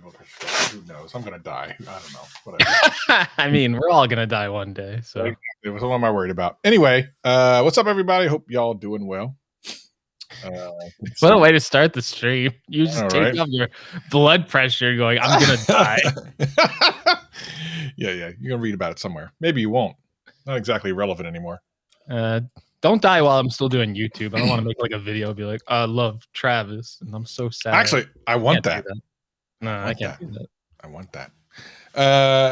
blood pressure. Who knows? I'm gonna die. I don't know. Whatever. I mean, we're all gonna die one day. So what am I worried about? Anyway, what's up, everybody? Hope y'all doing well. What a way to start the stream. You just take right? off your blood pressure going, I'm gonna die. Yeah. You're gonna read about it somewhere. Maybe you won't. Not exactly relevant anymore. Don't die while I'm still doing YouTube. I don't want to make like a video be like, I love Travis and I'm so sad. Actually, I want that. No, I can't do that. I want that.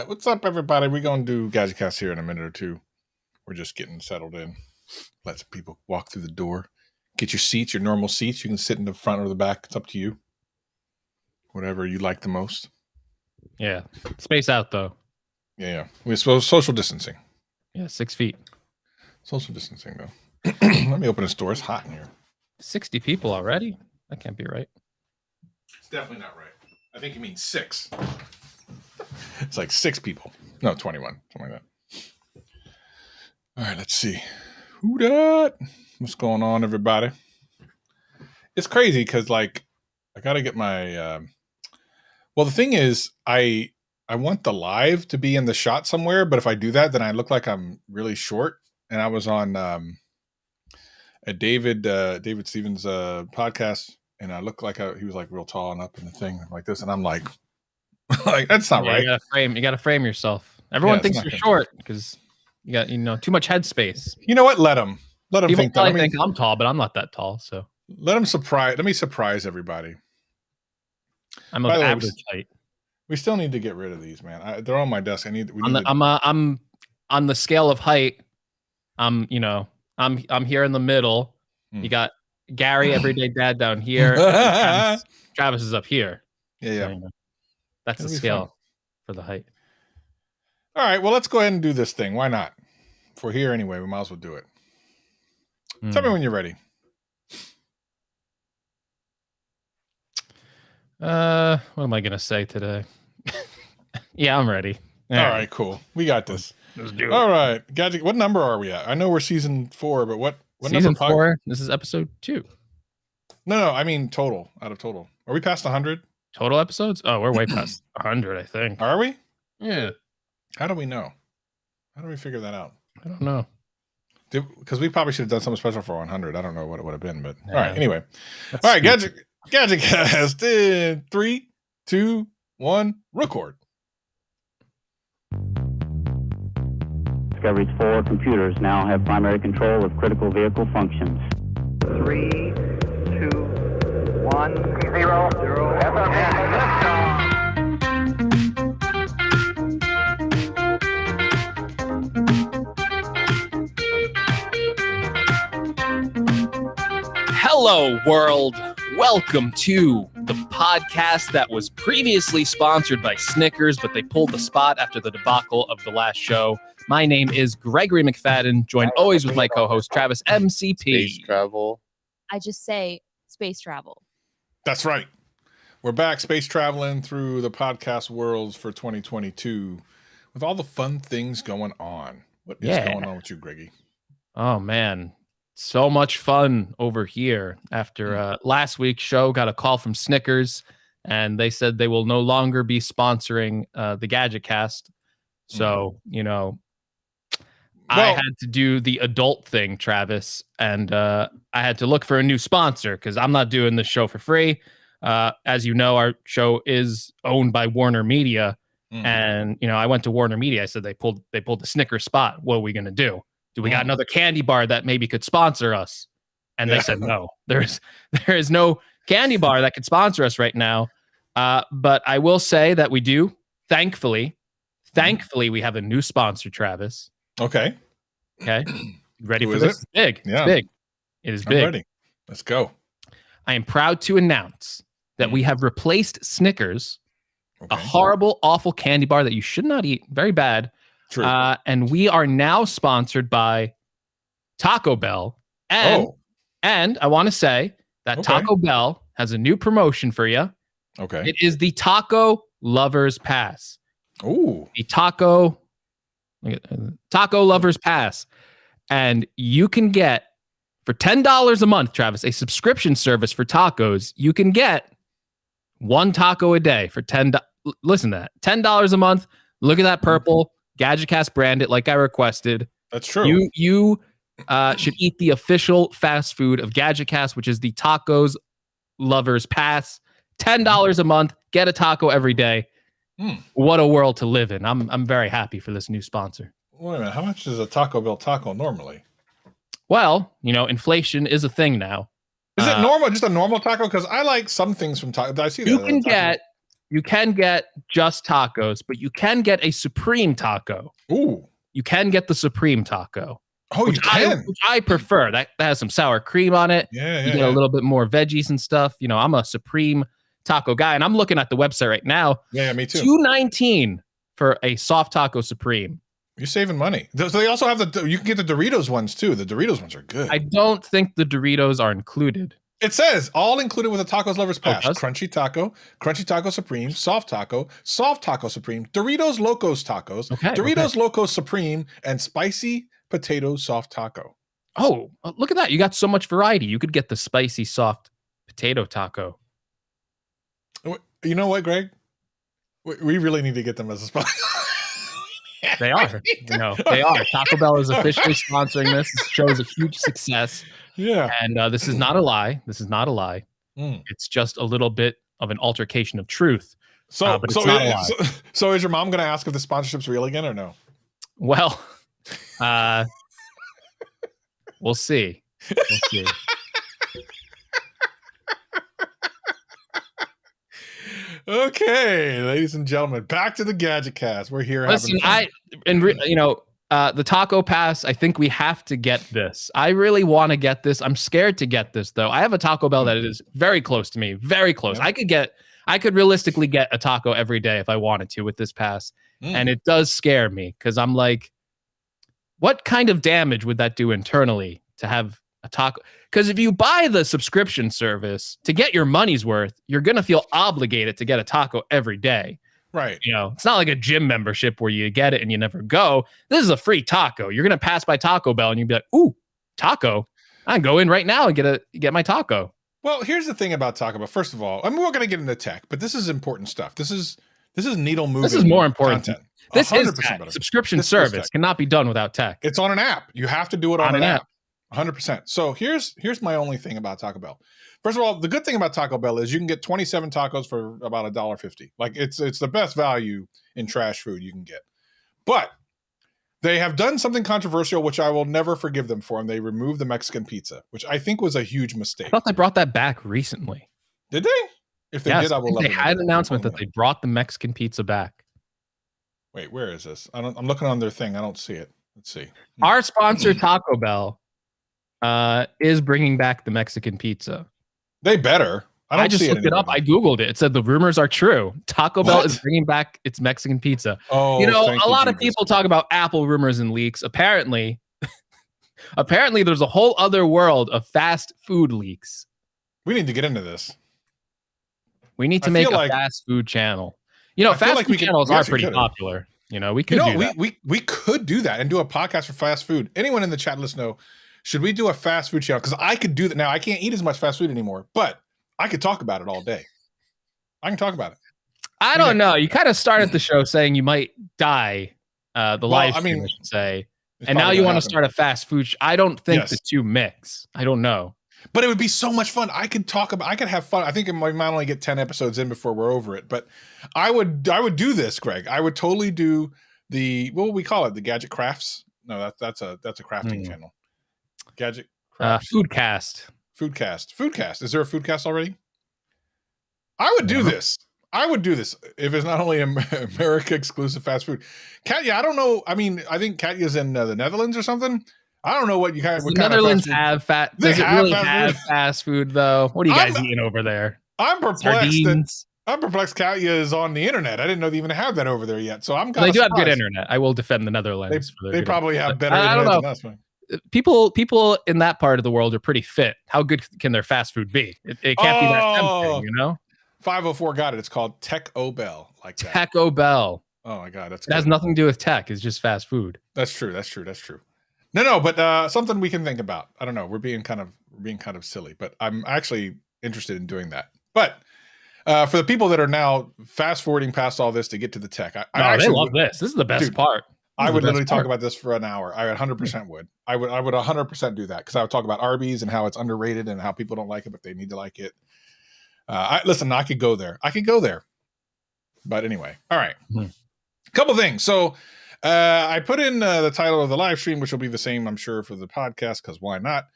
What's up, everybody? We're gonna do GadgetCast here in a minute or two. We're just getting settled in. Let some people walk through the door. Get your seats, your normal seats. You can sit in the front or the back. It's up to you. Whatever you like the most. Yeah. Space out though. Yeah. We're supposed social distancing. Yeah, 6 feet. Social distancing though. Let me open this door. It's hot in here. 60 people already? That can't be right. It's definitely not right. I think you mean 6. It's like 6 people. No, 21. Something like that. All right, let's see. Who dat? What's going on, everybody? It's crazy because, like, I got to get my... Well, the thing is, I want the live to be in the shot somewhere, but if I do that, then I look like I'm really short. And I was on a David Stevens podcast, and I looked like he was like real tall and up in the thing like this, and I'm like, like that's not right. You gotta frame yourself. Everyone thinks you're short because you got too much headspace. You know what? Let them think that. I think I'm tall, but I'm not that tall. So let me surprise everybody. I'm of average height. We still need to get rid of these, man. They're on my desk. I'm on the scale of height. I'm here in the middle. You got Gary, everyday dad, down here. Travis is up here. Yeah. So, that's the scale for the height. All right, well, let's go ahead and do this thing. Why not? If we're here anyway, we might as well do it. Tell me when you're ready. What am I gonna say today? Yeah, I'm ready. All right, cool. We got this. Let's do it. All right, Gadget. What number are we at? I know we're season 4, but what season number? 4? This is episode 2. No. I mean total. Out of total, are we past 100 total episodes? Oh, we're way past 100. I think. Are we? Yeah. How do we know? How do we figure that out? I don't know. Because we probably should have done something special for 100. I don't know what it would have been, but all right. Anyway, all right, GadgetCast in 3, 2, 1, record. Discovery's 4 computers now have primary control of critical vehicle functions. 3, 2, 1, 0. Hello, world. Welcome to the podcast that was previously sponsored by Snickers, but they pulled the spot after the debacle of the last show. My name is Gregory McFadden, joined always with my co-host, Travis MCP. Space travel. I just say space travel. That's right. We're back space traveling through the podcast worlds for 2022 with all the fun things going on. What is going on with you, Greggy? Oh, man. So much fun over here. After last week's show, got a call from Snickers, and they said they will no longer be sponsoring the GadgetCast. So, I had to do the adult thing, Travis, and I had to look for a new sponsor because I'm not doing this show for free. As you know, our show is owned by Warner Media, and I went to Warner Media. I said they pulled the Snickers spot. What are we gonna do? Do we got another candy bar that maybe could sponsor us? And they said no. There is no candy bar that could sponsor us right now. But I will say that we do. Thankfully, we have a new sponsor, Travis. Okay. Ready for this? It's big. Yeah. It's big. It is big. I'm ready. Let's go. I am proud to announce that we have replaced Snickers, a horrible, awful candy bar that you should not eat. Very bad. True. And we are now sponsored by Taco Bell. And I want to say that Taco Bell has a new promotion for you. Okay. It is the Taco Lovers Pass. Ooh. The Taco Lovers Pass. And you can get, for $10 a month, Travis, a subscription service for tacos. You can get one taco a day for listen to that, $10 a month. Look at that purple GadgetCast branded like I requested. That's true. You should eat the official fast food of GadgetCast, which is the Tacos Lovers Pass. $10 a month, get a taco every day. What a world to live in. I'm very happy for this new sponsor. Wait a minute, how much is a Taco Bell taco normally? Well, inflation is a thing now. Is it normal? Just a normal taco? Because I like some things from taco. I see that. You can get just tacos, but you can get a supreme taco. Ooh. You can get the supreme taco. Oh, you can. Which I prefer. That has some sour cream on it. Yeah, you get a little bit more veggies and stuff. I'm a supreme taco guy, and I'm looking at the website right now. Yeah, me too. $2.19 for a soft taco supreme. You're saving money. So they also have you can get the Doritos ones too. The Doritos ones are good. I don't think the Doritos are included. It says all included with a Tacos Lovers Pass. Oh, Crunchy Taco Supreme, Soft Taco Supreme, Doritos Locos Tacos, Doritos Locos Supreme, and Spicy Potato Soft Taco. Oh, look at that. You got so much variety. You could get the spicy soft potato taco. You know what, Greg? We really need to get them as a sponsor. They are. They are. Taco Bell is officially sponsoring this. This show is a huge success. Yeah. And this is not a lie. This is not a lie. It's just a little bit of an altercation of truth. But it's not a lie. So is your mom going to ask if the sponsorship's real again or no? Well, we'll see. Okay, ladies and gentlemen, back to the GadgetCast. We're here. Listen, the Taco Pass, I think we have to get this. I really want to get this. I'm scared to get this though. I have a Taco Bell that is very close to me, very close. Yeah. I could realistically get a taco every day if I wanted to with this pass. And it does scare me because I'm like, what kind of damage would that do internally to have a taco? Because if you buy the subscription service to get your money's worth, you're going to feel obligated to get a taco every day. Right. It's not like a gym membership where you get it and you never go. This is a free taco. You're going to pass by Taco Bell and you'd be like, ooh, taco. I can go in right now and get my taco. Well, here's the thing about Taco Bell. First of all, we're going to get into tech, but this is important stuff. This is needle moving. This is more important. Content. This is tech. Subscription service cannot be done without tech. It's on an app. You have to do it on an app. 100%. So here's my only thing about Taco Bell. First of all, the good thing about Taco Bell is you can get 27 tacos for about $1.50. Like it's the best value in trash food you can get. But they have done something controversial, which I will never forgive them for, and they removed the Mexican pizza, which I think was a huge mistake. I thought they brought that back recently. Did they? If they did, I will love it. They had an announcement that they brought the Mexican pizza back. Wait, where is this? I'm looking on their thing. I don't see it. Let's see. Our sponsor, Taco Bell, is bringing back the Mexican pizza. They better. I just looked it up. I Googled it. It said the rumors are true. Taco Bell is bringing back its Mexican pizza. Oh, a lot of people talk about Apple rumors and leaks. Apparently there's a whole other world of fast food leaks. We need to get into this. We need to make a fast food channel. Fast food channels are pretty popular. We could do that. We could do that and do a podcast for fast food. Anyone in the chat, let us know. Should we do a fast food channel? Because I could do that now. I can't eat as much fast food anymore, but I could talk about it all day. I can talk about it. I don't know. You kind of started the show saying you might die. Live stream, I should say. And now you want to start a fast food. I don't think the two mix. I don't know. But it would be so much fun. I could have fun. I think we might only get 10 episodes in before we're over it. But I would do this, Greg. I would totally do what would we call it? The Gadget Crafts? No, that's a crafting channel. Gadget Crafts. Foodcast. Is there a Foodcast already? I would do this. If it's not only America exclusive fast food. Katya, I don't know. I mean, I think Katya's in the Netherlands or something. I don't know what you kind of. The Netherlands have fat. Does it really have fast food though? What are you guys eating over there? I'm perplexed. I'm perplexed. Katya is on the internet. I didn't know they even have that over there yet. So I'm kind of. They do have good internet. I will defend the Netherlands. They probably have better internet than us. People in that part of the world are pretty fit. How good can their fast food be? It can't be that tempting, 504 got it. It's called Tech-O Bell. Like that. Tech-O Bell. Oh my God, it has nothing to do with tech. It's just fast food. That's true. No, but something we can think about. I don't know. We're being kind of silly, but I'm actually interested in doing that. But For the people that are now fast forwarding past all this to get to the tech, I No, they actually love this. This is the best Dude, part. I would literally talk about this for an hour. I 100% would. I would 100% do that because I would talk about Arby's and how it's underrated and how people don't like it, but they need to like it. Listen, I could go there. But anyway, all right. Couple things. So I put in the title of the live stream, which will be the same, I'm sure, for the podcast because why not?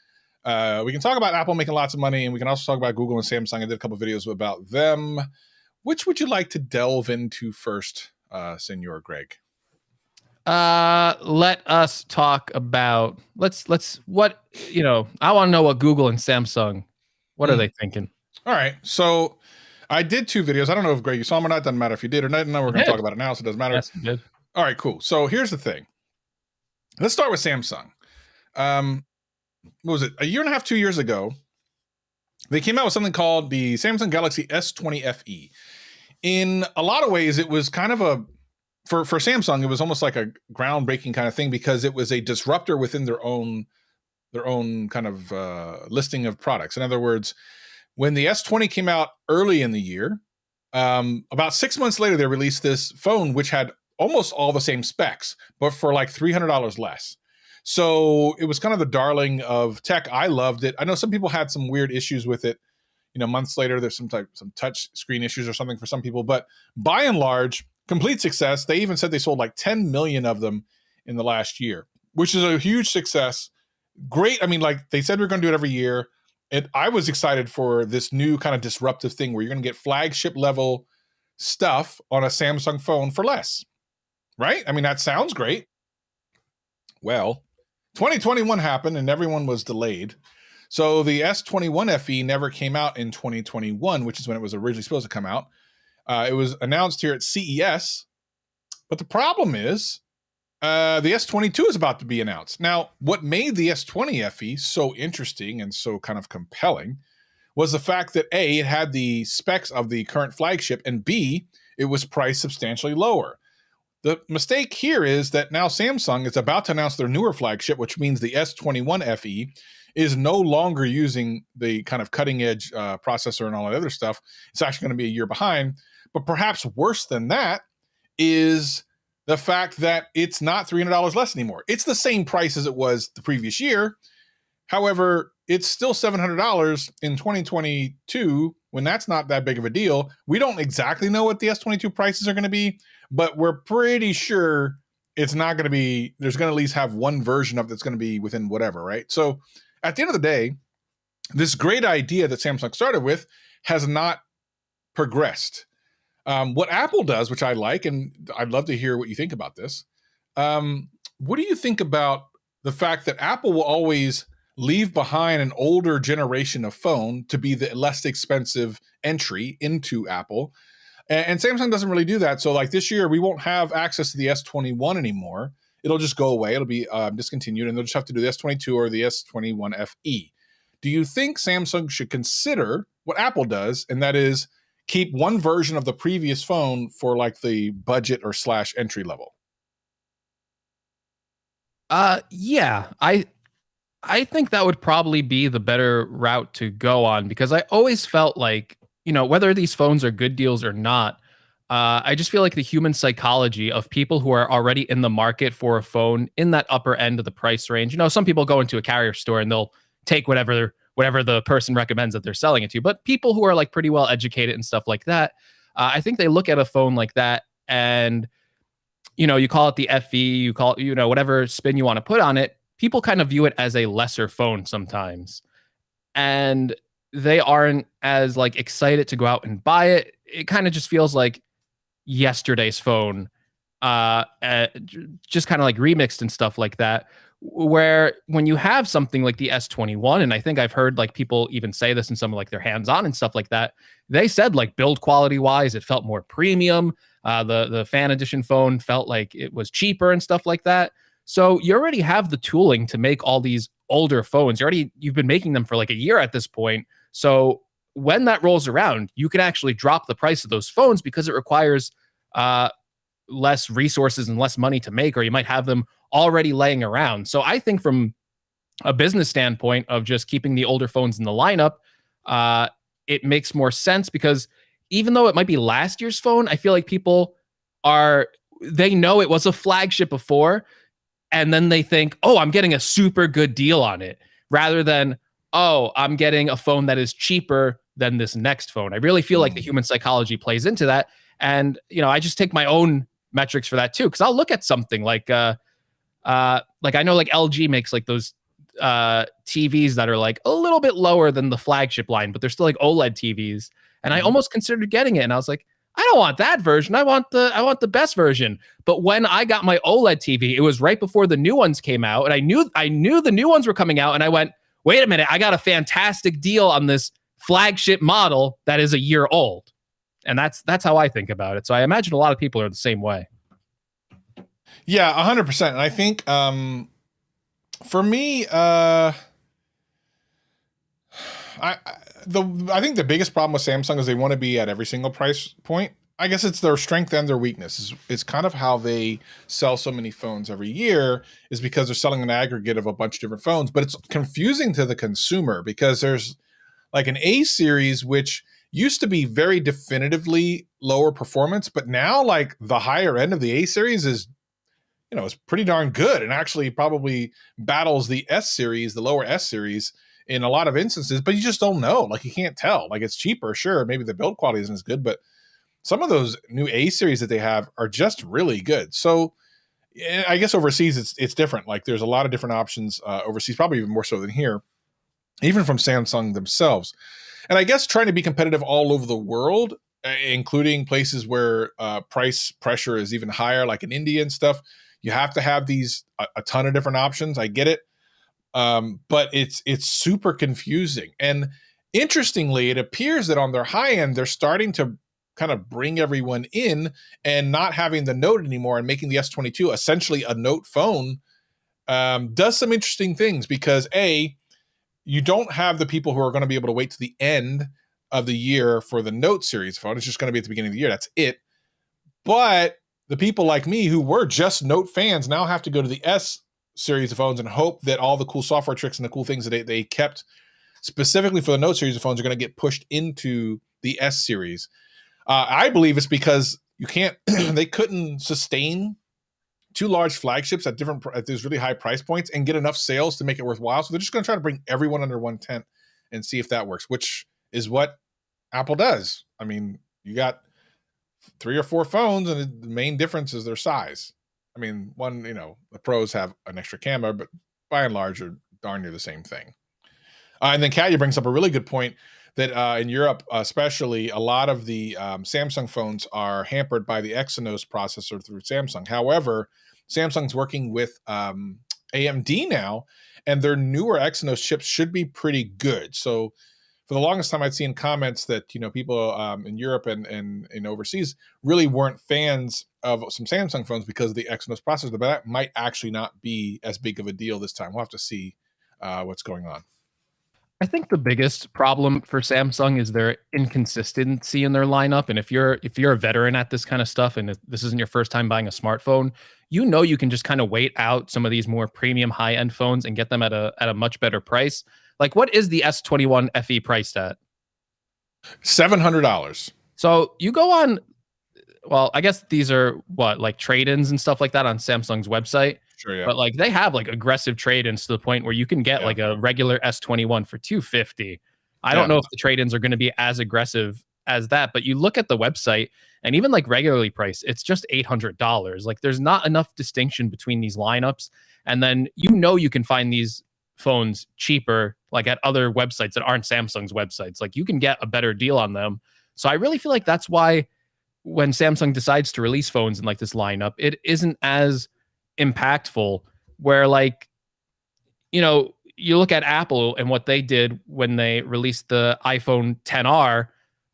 We can talk about Apple making lots of money, and we can also talk about Google and Samsung. I did a couple videos about them. Which would you like to delve into first, Senor Greg? Let us talk about let's what I want to know what Google and Samsung, what are they thinking? All right. So I did 2 videos. I don't know if Greg you saw them or not. Doesn't matter if you did or not. No, we're going to talk about it now, so it doesn't matter. Yes, you did. All right, cool. So here's the thing. Let's start with Samsung. What was it? A year and a half, 2 years ago, they came out with something called the Samsung Galaxy S20 FE. In a lot of ways, it was kind of for Samsung, it was almost like a groundbreaking kind of thing because it was a disruptor within their own kind of listing of products. In other words, when the S20 came out early in the year, about 6 months later, they released this phone, which had almost all the same specs, but for like $300 less. So it was kind of the darling of tech. I loved it. I know some people had some weird issues with it. Months later, there's some touch screen issues or something for some people, but by and large, complete success. They even said they sold like 10 million of them in the last year, which is a huge success. Great. I mean, like they said, we're going to do it every year. And I was excited for this new kind of disruptive thing where you're going to get flagship level stuff on a Samsung phone for less, right? I mean, that sounds great. Well, 2021 happened and everyone was delayed. So the S21 FE never came out in 2021, which is when it was originally supposed to come out. It was announced here at CES, but the problem is the S22 is about to be announced. Now, what made the S20 FE so interesting and so kind of compelling was the fact that A, it had the specs of the current flagship, and B, it was priced substantially lower. The mistake here is that now Samsung is about to announce their newer flagship, which means the S21 FE is no longer using the kind of cutting edge processor and all that other stuff. It's actually going to be a year behind. But perhaps worse than that is the fact that it's not $300 less anymore. It's the same price as it was the previous year. However, it's still $700 in 2022 when that's not that big of a deal. We don't exactly know what the S22 prices are going to be, but we're pretty sure it's not going to be, there's going to at least have one version of that's going to be within whatever, right? So at the end of the day, this great idea that Samsung started with has not progressed. What Apple does, which I like, and I'd love to hear what you think about this. What do you think about the fact that Apple will always leave behind an older generation of phone to be the less expensive entry into Apple? And Samsung doesn't really do that. So like this year, we won't have access to the S21 anymore. It'll just go away. It'll be discontinued, and they'll just have to do the S22 or the S21 FE. Do you think Samsung should consider what Apple does, and that is keep one version of the previous phone for like the budget or / entry level? Yeah, I think that would probably be the better route to go on because I always felt like, whether these phones are good deals or not, I just feel like the human psychology of people who are already in the market for a phone in that upper end of the price range. Some people go into a carrier store and they'll take whatever the person recommends that they're selling it to. But people who are like pretty well educated and stuff like that, I think they look at a phone like that and, you call it the FE, you call it, whatever spin you want to put on it. People kind of view it as a lesser phone sometimes. And they aren't as like excited to go out and buy it. It kind of just feels like yesterday's phone, just kind of like remixed and stuff like that. Where when you have something like the S21, and I think I've heard like people even say this in some of like their hands-on and stuff like that, they said like build quality wise, it felt more premium. The fan edition phone felt like it was cheaper and stuff like that. So you already have the tooling to make all these older phones. You've been making them for like a year at this point. So when that rolls around, you can actually drop the price of those phones because it requires less resources and less money to make, or you might have them already laying around. So I think from a business standpoint of just keeping the older phones in the lineup, it makes more sense because even though it might be last year's phone, I feel like people they know it was a flagship before, and then they think, oh, I'm getting a super good deal on it, rather than, oh, I'm getting a phone that is cheaper than this next phone. I really feel like the human psychology plays into that. And, I just take my own metrics for that too. Cause I'll look at something like I know like LG makes like those TVs that are like a little bit lower than the flagship line, but they're still like OLED TVs. And I almost considered getting it. And I was like, I don't want that version. I want the best version. But when I got my OLED TV, it was right before the new ones came out, and I knew the new ones were coming out, and I went, wait a minute, I got a fantastic deal on this flagship model that is a year old. And that's how I think about it. So I imagine a lot of people are the same way. Yeah, 100%. And I think for me, I think the biggest problem with Samsung is they want to be at every single price point. I guess it's their strength and their weakness. It's kind of how they sell so many phones every year, is because they're selling an aggregate of a bunch of different phones. But it's confusing to the consumer because there's like an A series, which used to be very definitively lower performance, but now like the higher end of the A series is, is pretty darn good, and actually probably battles the S series, the lower S series, in a lot of instances. But you just don't know. Like, you can't tell. Like, it's cheaper, sure, maybe the build quality isn't as good, but some of those new A series that they have are just really good. So I guess overseas it's different. Like, there's a lot of different options overseas, probably even more so than here, even from Samsung themselves. And I guess trying to be competitive all over the world, including places where price pressure is even higher, like in India and stuff, you have to have a ton of different options. I get it. But it's super confusing. And interestingly, it appears that on their high end, they're starting to kind of bring everyone in, and not having the Note anymore and making the S22 essentially a Note phone does some interesting things, because you don't have the people who are going to be able to wait to the end of the year for the Note series phone. It's just going to be at the beginning of the year. That's it. But the people like me who were just Note fans now have to go to the S series of phones and hope that all the cool software tricks and the cool things that they kept specifically for the Note series of phones are going to get pushed into the S series. I believe it's because they couldn't sustain two large flagships at these really high price points and get enough sales to make it worthwhile. So they're just going to try to bring everyone under one tent and see if that works, which is what Apple does. I mean, you got 3 or 4 phones, and the main difference is their size. I mean, one, the pros have an extra camera, but by and large are darn near the same thing. And then Katya brings up a really good point that in Europe, especially, a lot of the Samsung phones are hampered by the Exynos processor through Samsung. However, Samsung's working with AMD now, and their newer Exynos chips should be pretty good. So for the longest time, I'd seen comments that, people in Europe and overseas really weren't fans of some Samsung phones because of the Exynos processor, but that might actually not be as big of a deal this time. We'll have to see what's going on. I think the biggest problem for Samsung is their inconsistency in their lineup. And if you're a veteran at this kind of stuff, and if this isn't your first time buying a smartphone, you can just kind of wait out some of these more premium high-end phones and get them at a much better price. Like, what is the S21 FE priced at? $700. So you go on, well, I guess these are like trade-ins and stuff like that on Samsung's website. Sure, yeah. But like, they have like aggressive trade-ins to the point where you can get like a regular S21 for $250. I don't know if the trade-ins are going to be as aggressive as that, but you look at the website, and even like regularly priced, it's just $800. Like, there's not enough distinction between these lineups. And then you can find these phones cheaper, like at other websites that aren't Samsung's websites. Like, you can get a better deal on them. So I really feel like that's why when Samsung decides to release phones in like this lineup, it isn't as impactful. Where like, you look at Apple and what they did when they released the iPhone XR.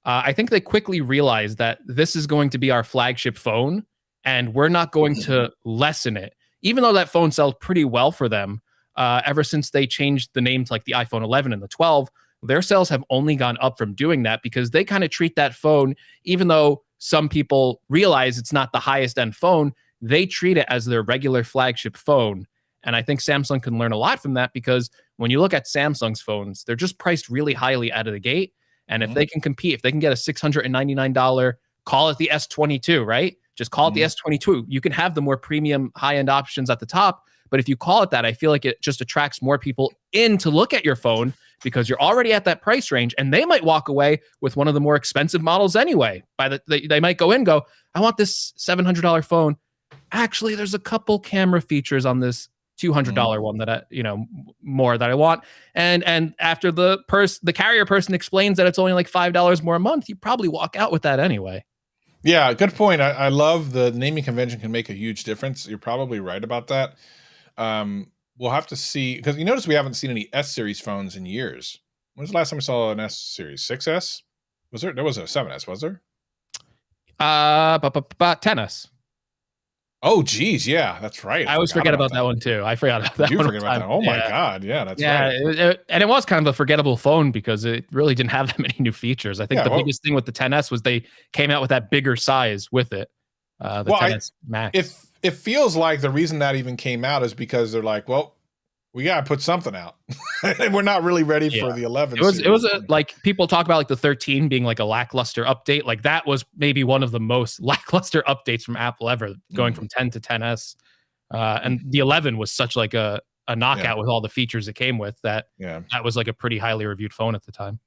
I think they quickly realized that this is going to be our flagship phone, and we're not going to lessen it, even though that phone sells pretty well for them. Ever since they changed the name to like the iPhone 11 and the 12, their sales have only gone up from doing that, because they kind of treat that phone, even though some people realize it's not the highest end phone, they treat it as their regular flagship phone. And I think Samsung can learn a lot from that, because when you look at Samsung's phones, they're just priced really highly out of the gate. And if Mhm. they can compete, if they can get a $699, call it the S22, right? Just call it the Mhm. S22. You can have the more premium high-end options at the top, but if you call it that, I feel like it just attracts more people in to look at your phone because you're already at that price range, and they might walk away with one of the more expensive models anyway. They might go in and go, I want this $700 phone. Actually, there's a couple camera features on this $200 one that more that I want. And after the carrier person explains that it's only like $5 more a month, you probably walk out with that anyway. Yeah, good point. I love the naming convention can make a huge difference. You're probably right about that. We'll have to see because you notice we haven't seen any S series phones in years. When's the last time we saw an S series? 6S? Was there? There was a 7S, was there? Tennis. Oh, geez, yeah, that's right. I always forget about that one too. I forgot about that You one. forget about that. Oh my God, yeah, that's Yeah, right. and it was kind of a forgettable phone because it really didn't have that many new features. I think Yeah, the well- biggest thing with the 10s was they came out with that bigger size with it. The Well, 10s Max. It feels like the reason that even came out is because they're like, well, we gotta put something out. And we're not really ready for the 11. It was series. like people talk about like the 13 being like a lackluster update. Like that was maybe one of the most lackluster updates from Apple ever, going from 10 to 10s. And the 11 was such like a knockout with all the features it came with that was like a pretty highly reviewed phone at the time.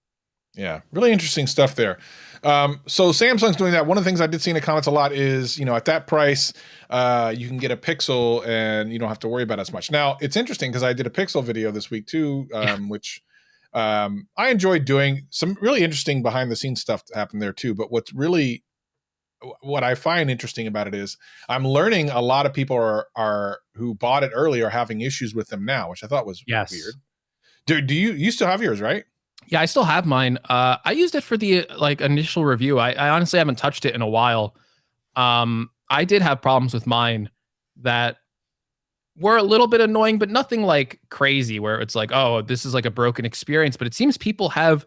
Yeah, really interesting stuff there. So Samsung's doing that. One of the things I did see in the comments a lot is, at that price, you can get a Pixel and you don't have to worry about it as much. Now, it's interesting because I did a Pixel video this week too, which I enjoyed doing. Some really interesting behind the scenes stuff that happened there too. But what I find interesting about it is I'm learning a lot of people are who bought it early are having issues with them now, which I thought was weird. Do you still have yours, right? Yeah, I still have mine. I used it for the initial review. I honestly haven't touched it in a while. I did have problems with mine that were a little bit annoying, but nothing like crazy where it's like, oh, this is like a broken experience. But it seems people have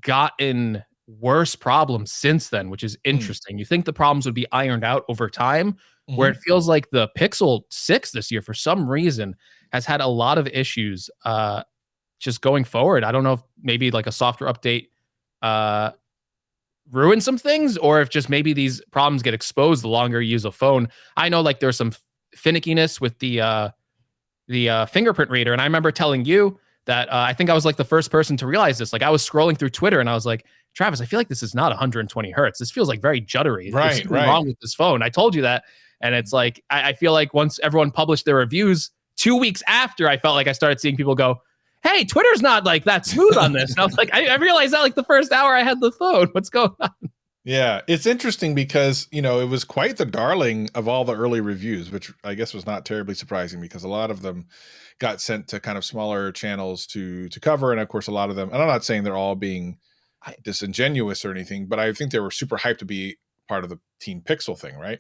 gotten worse problems since then, which is interesting. You think the problems would be ironed out over time, where it feels like the Pixel 6 this year, for some reason, has had a lot of issues just going forward. I don't know if maybe like a software update ruin some things, or if just maybe these problems get exposed the longer you use a phone. I know like there's some finickiness with the fingerprint reader, and I remember telling you that I think I was like the first person to realize this. Like I was scrolling through Twitter and I was like, Travis, I feel like this is not 120 hertz. This feels like very juddery. There's something wrong with this phone. I told you that. And it's like, I feel like once everyone published their reviews 2 weeks after, I felt like I started seeing people go, hey, Twitter's not like that smooth on this. And I was like, I realized that like the first hour I had the phone. What's going on? Yeah, it's interesting because, it was quite the darling of all the early reviews, which I guess was not terribly surprising because a lot of them got sent to kind of smaller channels to cover. And of course, a lot of them, and I'm not saying they're all being disingenuous or anything, but I think they were super hyped to be part of the Team Pixel thing, right?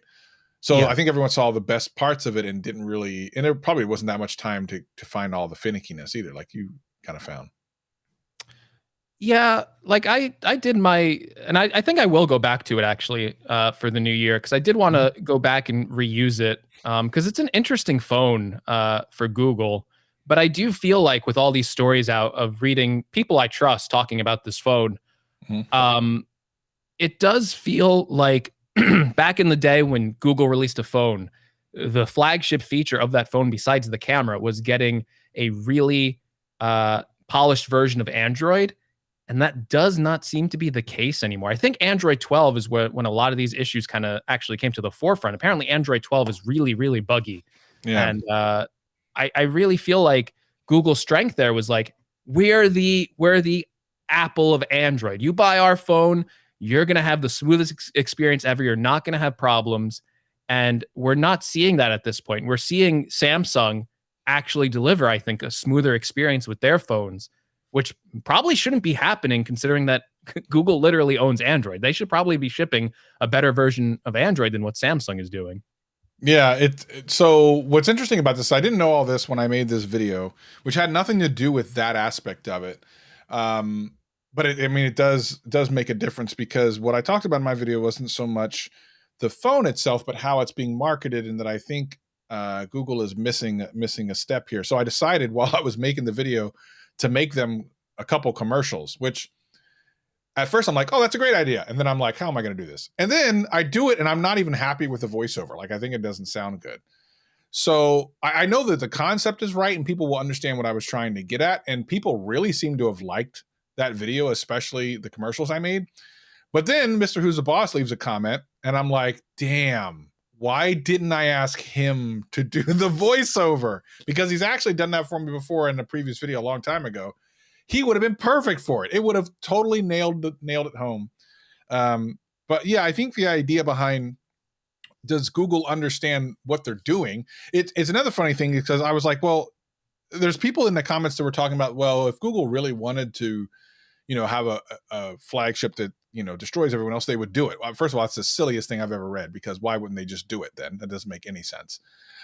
So I think everyone saw the best parts of it and didn't really, and there probably wasn't that much time to find all the finickiness either, like you kind of found. Yeah, like I did my, and I think I will go back to it actually for the new year, because I did want to go back and reuse it because it's an interesting phone for Google. But I do feel like with all these stories out of reading people I trust talking about this phone, it does feel like back in the day when Google released a phone, the flagship feature of that phone, besides the camera, was getting a really polished version of Android. And that does not seem to be the case anymore. I think Android 12 is when a lot of these issues kind of actually came to the forefront. Apparently, Android 12 is really, really buggy. Yeah. And I really feel like Google's strength there was like, we're the Apple of Android. You buy our phone, you're going to have the smoothest experience ever. You're not going to have problems. And we're not seeing that at this point. We're seeing Samsung actually deliver, I think, a smoother experience with their phones, which probably shouldn't be happening considering that Google literally owns Android. They should probably be shipping a better version of Android than what Samsung is doing. Yeah. So what's interesting about this, I didn't know all this when I made this video, which had nothing to do with that aspect of it. But it does make a difference because what I talked about in my video wasn't so much the phone itself, but how it's being marketed, and that I think Google is missing a step here. So I decided while I was making the video to make them a couple commercials, which at first I'm like, oh, that's a great idea. And then I'm like, how am I going to do this? And then I do it and I'm not even happy with the voiceover. Like, I think it doesn't sound good. So I know that the concept is right and people will understand what I was trying to get at. And people really seem to have liked that video, especially the commercials I made. But then Mr. Who's the Boss leaves a comment and I'm like, damn, why didn't I ask him to do the voiceover? Because he's actually done that for me before in a previous video a long time ago. He would have been perfect for it. It would have totally nailed it home. But yeah, I think the idea behind, does Google understand what they're doing? It's another funny thing because I was like, well, there's people in the comments that were talking about, well, if Google really wanted to, have a flagship that, destroys everyone else, they would do it. Well, first of all, it's the silliest thing I've ever read, because why wouldn't they just do it then? That doesn't make any sense.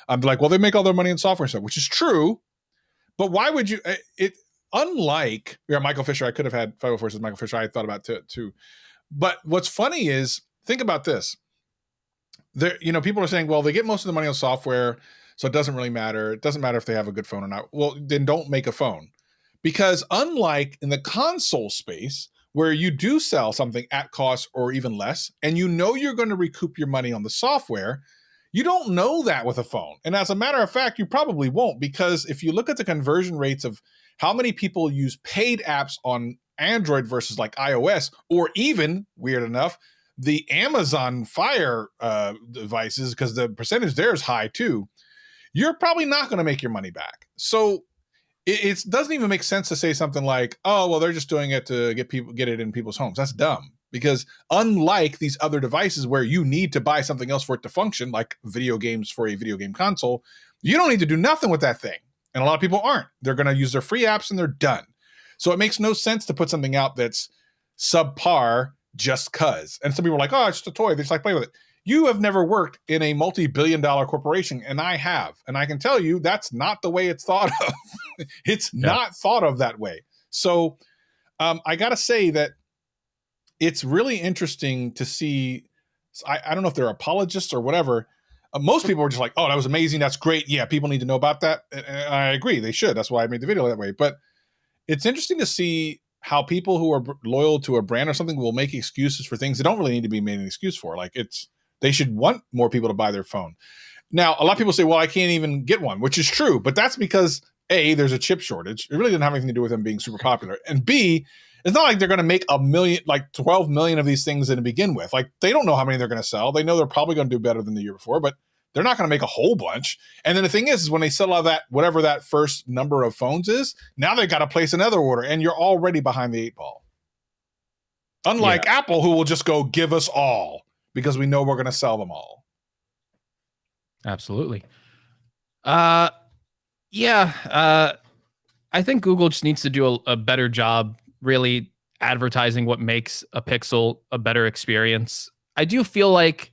I'm like, well, they make all their money in software stuff, which is true. But why would you, unlike, Michael Fisher, I could have had 504 says Michael Fisher, I thought about too. But what's funny is, think about this. There, people are saying, well, they get most of the money on software, so it doesn't really matter. It doesn't matter if they have a good phone or not. Well, then don't make a phone. Because unlike in the console space, where you do sell something at cost or even less, and you're going to recoup your money on the software, you don't know that with a phone. And as a matter of fact, you probably won't, because if you look at the conversion rates of how many people use paid apps on Android versus like iOS, or even, weird enough, the Amazon Fire devices, because the percentage there is high too, you're probably not going to make your money back. So it doesn't even make sense to say something like, oh, well, they're just doing it to get it in people's homes. That's dumb, because unlike these other devices where you need to buy something else for it to function, like video games for a video game console, you don't need to do nothing with that thing. And a lot of people aren't. They're going to use their free apps and they're done. So it makes no sense to put something out that's subpar just cause. And some people are like, oh, it's just a toy. They just like play with it. You have never worked in a multi-billion-dollar corporation, and I have. And I can tell you that's not the way it's thought of. It's not thought of that way. So I got to say that it's really interesting to see. I don't know if they're apologists or whatever. Most people are just like, oh, that was amazing. That's great. Yeah, people need to know about that. And I agree. They should. That's why I made the video that way. But it's interesting to see how people who are loyal to a brand or something will make excuses for things they don't really need to be made an excuse for. Like, they should want more people to buy their phone. Now, a lot of people say, well, I can't even get one, which is true. But that's because, A, there's a chip shortage. It really didn't have anything to do with them being super popular. And B, it's not like they're going to make 12 million of these things to begin with. Like, they don't know how many they're going to sell. They know they're probably going to do better than the year before, but they're not going to make a whole bunch. And then the thing is when they sell out that, whatever that first number of phones is, now they've got to place another order, and you're already behind the 8 ball. Unlike Apple, who will just go give us all, because we know we're going to sell them all. Absolutely. I think Google just needs to do a better job really advertising what makes a Pixel a better experience. I do feel like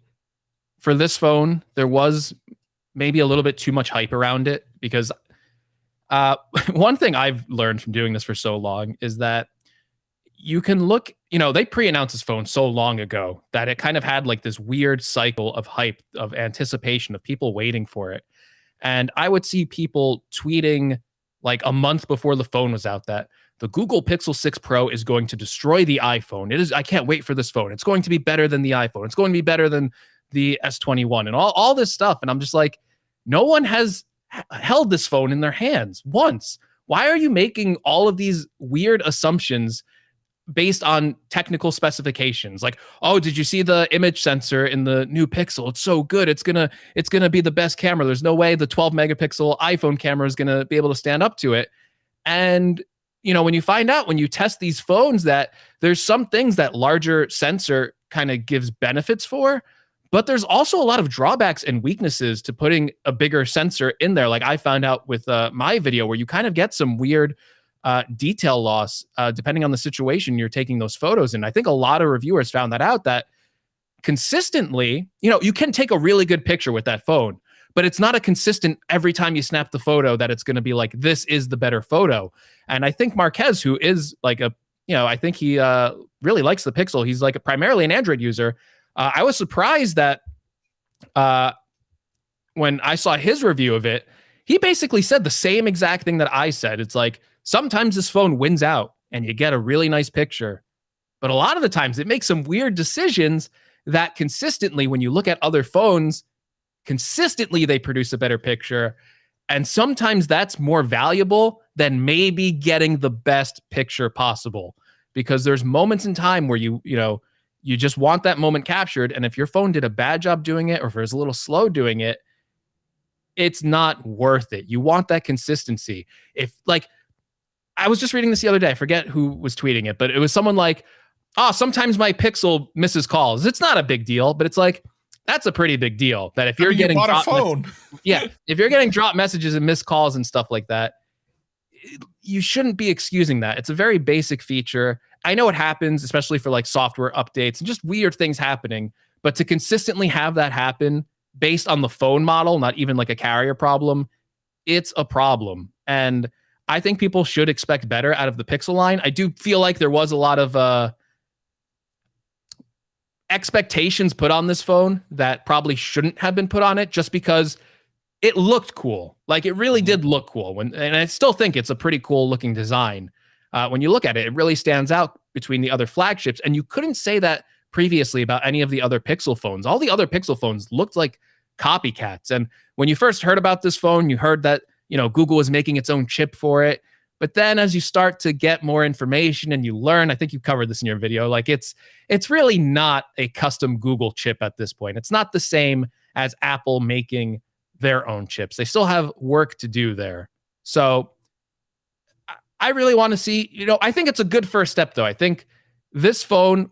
for this phone, there was maybe a little bit too much hype around it, because one thing I've learned from doing this for so long is that you can look, they pre-announced this phone so long ago that it kind of had like this weird cycle of hype, of anticipation, of people waiting for it. And I would see people tweeting like a month before the phone was out that the Google Pixel 6 Pro is going to destroy the iPhone. I can't wait for this phone. It's going to be better than the iPhone. It's going to be better than the S21 and all this stuff. And I'm just like, no one has held this phone in their hands once. Why are you making all of these weird assumptions based on technical specifications? Like, oh, did you see the image sensor in the new Pixel? It's so good. It's gonna be the best camera. There's no way the 12 megapixel iPhone camera is gonna be able to stand up to it. And when you find out, when you test these phones, that there's some things that larger sensor kind of gives benefits for, but there's also a lot of drawbacks and weaknesses to putting a bigger sensor in there. Like I found out with my video, where you kind of get some weird detail loss depending on the situation you're taking those photos in. I think a lot of reviewers found that out, that consistently, you can take a really good picture with that phone, but it's not a consistent every time you snap the photo that it's going to be like, this is the better photo. And I think Marquez, who is like I think he really likes the Pixel. He's like primarily an Android user. I was surprised that when I saw his review of it, he basically said the same exact thing that I said. It's like, sometimes this phone wins out and you get a really nice picture, But a lot of the times it makes some weird decisions that consistently, when you look at other phones, consistently they produce a better picture. And sometimes that's more valuable than maybe getting the best picture possible, because there's moments in time where you just want that moment captured. And if your phone did a bad job doing it, or if it was a little slow doing it, it's not worth it. You want that consistency. If like, I was just reading this the other day, I forget who was tweeting it, but it was someone like, oh, sometimes my Pixel misses calls. It's not a big deal, but it's like, that's a pretty big deal. That if you're getting you bought a phone, if you're getting drop messages and missed calls and stuff like that, you shouldn't be excusing that. It's a very basic feature. I know it happens, especially for like software updates and just weird things happening, but to consistently have that happen based on the phone model, not even like a carrier problem, it's a problem. And I think people should expect better out of the Pixel line. I do feel like there was a lot of expectations put on this phone that probably shouldn't have been put on it, just because it looked cool. Like, it really did look cool. And I still think it's a pretty cool looking design. When you look at it, it really stands out between the other flagships. And you couldn't say that previously about any of the other Pixel phones. All the other Pixel phones looked like copycats. And when you first heard about this phone, you heard that, Google was making its own chip for it. But then as you start to get more information and you learn, I think you covered this in your video, like it's really not a custom Google chip at this point. It's not the same as Apple making their own chips. They still have work to do there. So I really want to see, I think it's a good first step though. I think this phone,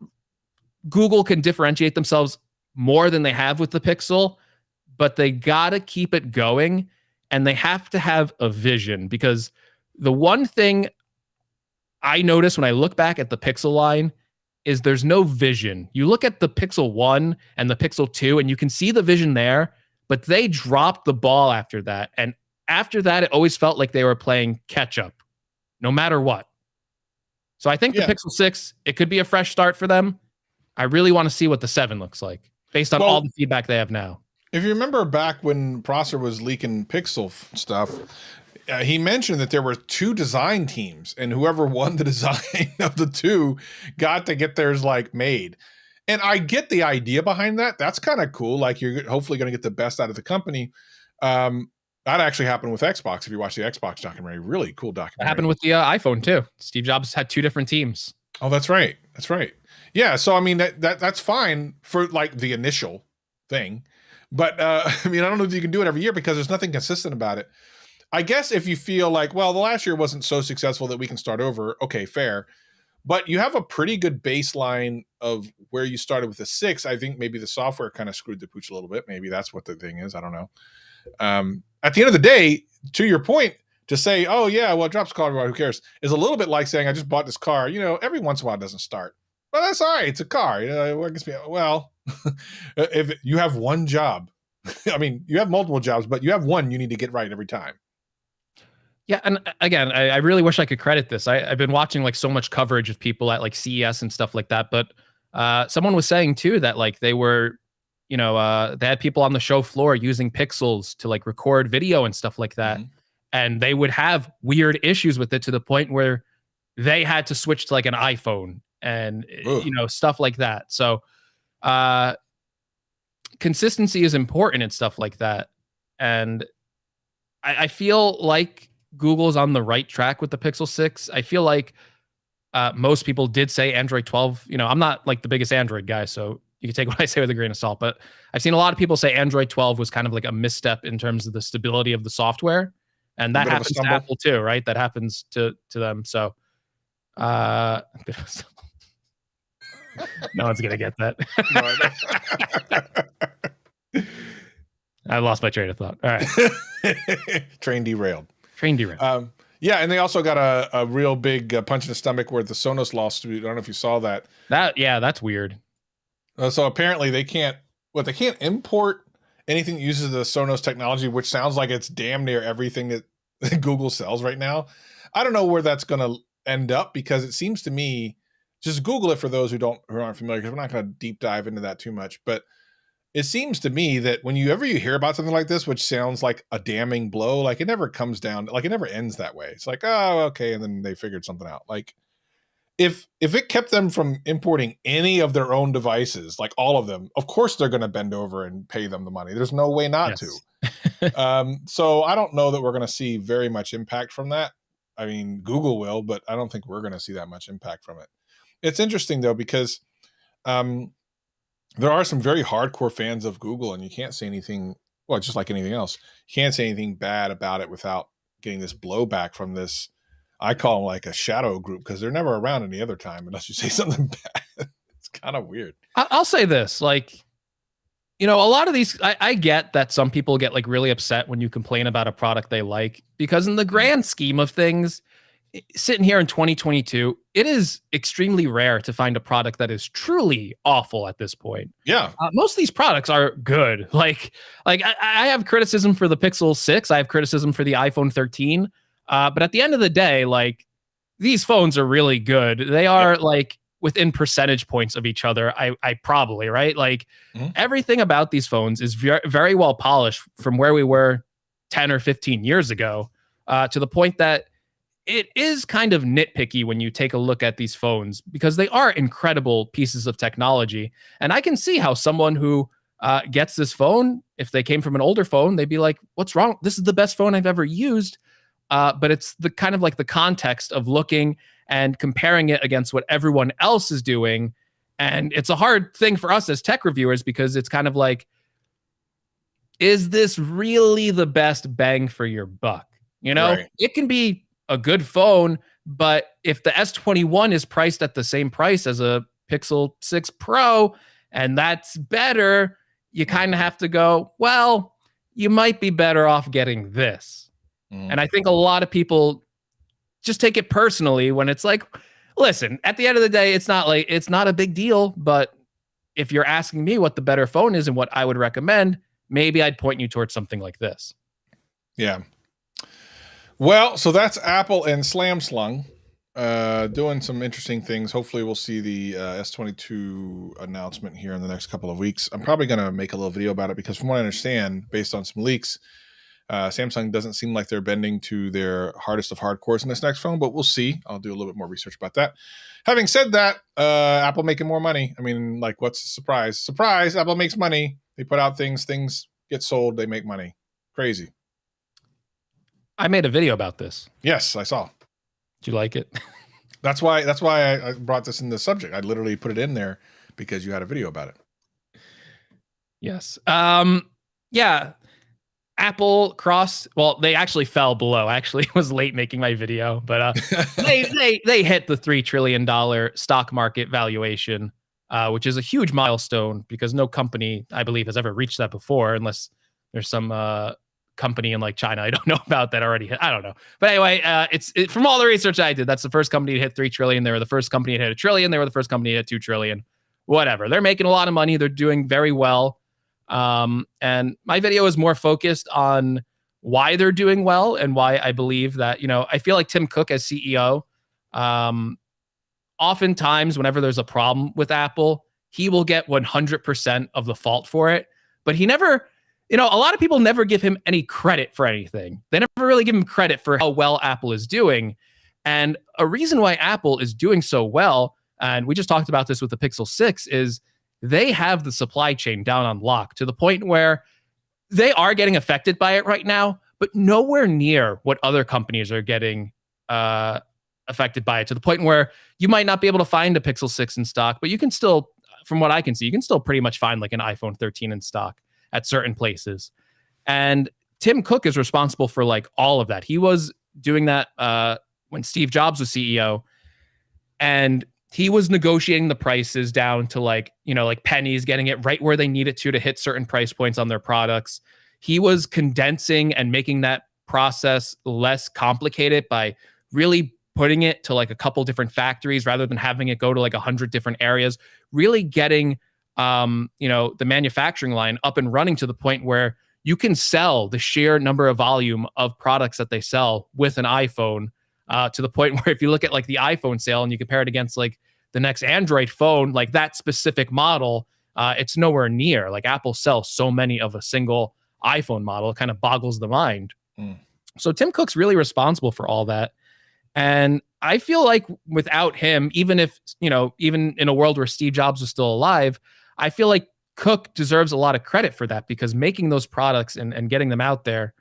Google can differentiate themselves more than they have with the Pixel, but they got to keep it going, and they have to have a vision, because the one thing I notice when I look back at the Pixel line is there's no vision. You look at the Pixel 1 and the Pixel 2 and you can see the vision there, but they dropped the ball after that. And after that, it always felt like they were playing catch up, no matter what. So I think the Pixel 6, it could be a fresh start for them. I really want to see what the 7 looks like based on all the feedback they have now. If you remember back when Prosser was leaking Pixel stuff, he mentioned that there were 2 design teams, and whoever won the design of the 2 got to get theirs like made. And I get the idea behind that. That's kind of cool. Like, you're hopefully going to get the best out of the company. That actually happened with Xbox. If you watch the Xbox documentary, really cool documentary. That happened with the iPhone too. Steve Jobs had 2 different teams. Oh, that's right. That's right. Yeah. So, I mean, that's fine for like the initial thing. But I mean, I don't know if you can do it every year because there's nothing consistent about it. I guess if you feel like, well, the last year wasn't so successful that we can start over. Okay, fair. But you have a pretty good baseline of where you started with the 6. I think maybe the software kind of screwed the pooch a little bit. Maybe that's what the thing is. I don't know. At the end of the day, to your point, to say, oh yeah, well, it drops call, who cares, is a little bit like saying, I just bought this car. Every once in a while it doesn't start. Well, that's all right. It's a car. Well, if you have one job, I mean, you have multiple jobs, but you have one you need to get right every time. Yeah, and again, I really wish I could credit this. I've been watching like so much coverage of people at like CES and stuff like that, but someone was saying too that like they were, they had people on the show floor using Pixels to like record video and stuff like that, and they would have weird issues with it to the point where they had to switch to like an iPhone and stuff like that. So consistency is important and stuff like that, and I feel like Google's on the right track with the Pixel 6. I feel like most people did say Android 12. I'm not like the biggest Android guy, so you can take what I say with a grain of salt. But I've seen a lot of people say Android 12 was kind of like a misstep in terms of the stability of the software. And that happens to Apple too, right? That happens to them. So no one's going to get that. I lost my train of thought. All right. Train derailed. Yeah, and they also got a real big punch in the stomach where the Sonos lawsuit. I don't know if you saw that. That's weird. So apparently they can't import anything that uses the Sonos technology, which sounds like it's damn near everything that Google sells right now. I don't know where that's going to end up, because it seems to me, just Google it for those who aren't familiar, because we're not going to deep dive into that too much, but it seems to me that whenever you hear about something like this, which sounds like a damning blow, like it never comes down, like it never ends that way. It's like, oh, okay. And then they figured something out. Like, if it kept them from importing any of their own devices, like all of them, of course they're going to bend over and pay them the money. There's no way not Yes. to. So I don't know that we're going to see very much impact from that. I mean, Google will, but I don't think we're going to see that much impact from it. It's interesting though, because there are some very hardcore fans of Google, and you can't say anything, well, just like anything else, you can't say anything bad about it without getting this blowback from this. I call them like a shadow group, because they're never around any other time unless you say something bad. It's kind of weird. I'll say this, like, a lot of these, I get that some people get like really upset when you complain about a product they like, because in the grand scheme of things, sitting here in 2022, it is extremely rare to find a product that is truly awful at this point. Yeah. Most of these products are good. Like I have criticism for the Pixel 6. I have criticism for the iPhone 13. But at the end of the day, like, these phones are really good. They are like within percentage points of each other. I probably, right? Like everything about these phones is very, very well polished from where we were 10 or 15 years ago, to the point that it is kind of nitpicky when you take a look at these phones, because they are incredible pieces of technology. And I can see how someone who gets this phone, if they came from an older phone, they'd be like, what's wrong? This is the best phone I've ever used. But it's the kind of like the context of looking and comparing it against what everyone else is doing. And it's a hard thing for us as tech reviewers, because it's kind of like, is this really the best bang for your buck? Right. It can be a good phone, but if the S21 is priced at the same price as a Pixel 6 Pro, and that's better, you kind of have to go, well, you might be better off getting this. And I think a lot of people just take it personally when it's like, listen, at the end of the day, it's not a big deal. But if you're asking me what the better phone is and what I would recommend, maybe I'd point you towards something like this. Yeah. Well, so that's Apple and Slam Slung doing some interesting things. Hopefully we'll see the S22 announcement here in the next couple of weeks. I'm probably going to make a little video about it, because from what I understand, based on some leaks, Samsung doesn't seem like they're bending to their hardest of hardcores in this next phone, but we'll see. I'll do a little bit more research about that. Having said that, Apple making more money. I mean, like, what's the surprise? Surprise, Apple makes money. They put out things get sold, they make money. Crazy. I made a video about this. Yes, I saw. Did you like it? That's why I brought this in the subject. I literally put it in there because you had a video about it. Yes. Yeah. Apple crossed. Well, they actually fell below. I actually was late making my video, but they hit the $3 trillion stock market valuation, which is a huge milestone, because no company, I believe, has ever reached that before, unless there's some company in like China I don't know about that already hit. I don't know. But anyway, it's from all the research I did, that's the first company to hit 3 trillion. They were the first company to hit $1 trillion. They were the first company to hit 2 trillion. Whatever. They're making a lot of money. They're doing very well. And my video is more focused on why they're doing well and why I believe that, I feel like Tim Cook as CEO, oftentimes whenever there's a problem with Apple, he will get 100% of the fault for it, but he never, a lot of people never give him any credit for anything. They never really give him credit for how well Apple is doing. And a reason why Apple is doing so well, and we just talked about this with the Pixel 6, is they have the supply chain down on lock, to the point where they are getting affected by it right now, but nowhere near what other companies are getting affected by it, to the point where you might not be able to find a Pixel 6 in stock, but you can still, from what I can see, you can still pretty much find like an iPhone 13 in stock at certain places. And Tim Cook is responsible for like all of that. He was doing that when Steve Jobs was CEO, and he was negotiating the prices down to like pennies, getting it right where they need it to hit certain price points on their products. He was condensing and making that process less complicated by really putting it to like a couple different factories rather than having it go to like 100 different areas, really getting, the manufacturing line up and running to the point where you can sell the sheer number of volume of products that they sell with an iPhone. To the point where if you look at like the iPhone sale and you compare it against like the next Android phone, like that specific model, it's nowhere near. Like Apple sells so many of a single iPhone model, it kind of boggles the mind. So Tim Cook's really responsible for all that. And I feel like without him, even if, even in a world where Steve Jobs was still alive, I feel like Cook deserves a lot of credit for that, because making those products and getting them out there,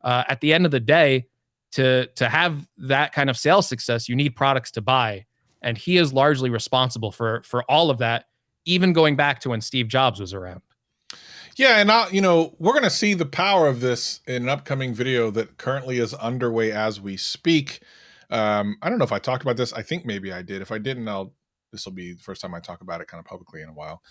at the end of the day, to have that kind of sales success, you need products to buy. And he is largely responsible for all of that, even going back to when Steve Jobs was around. Yeah, and we're going to see the power of this in an upcoming video that currently is underway as we speak. I don't know if I talked about this. I think maybe I did. If I didn't, this will be the first time I talk about it kind of publicly in a while.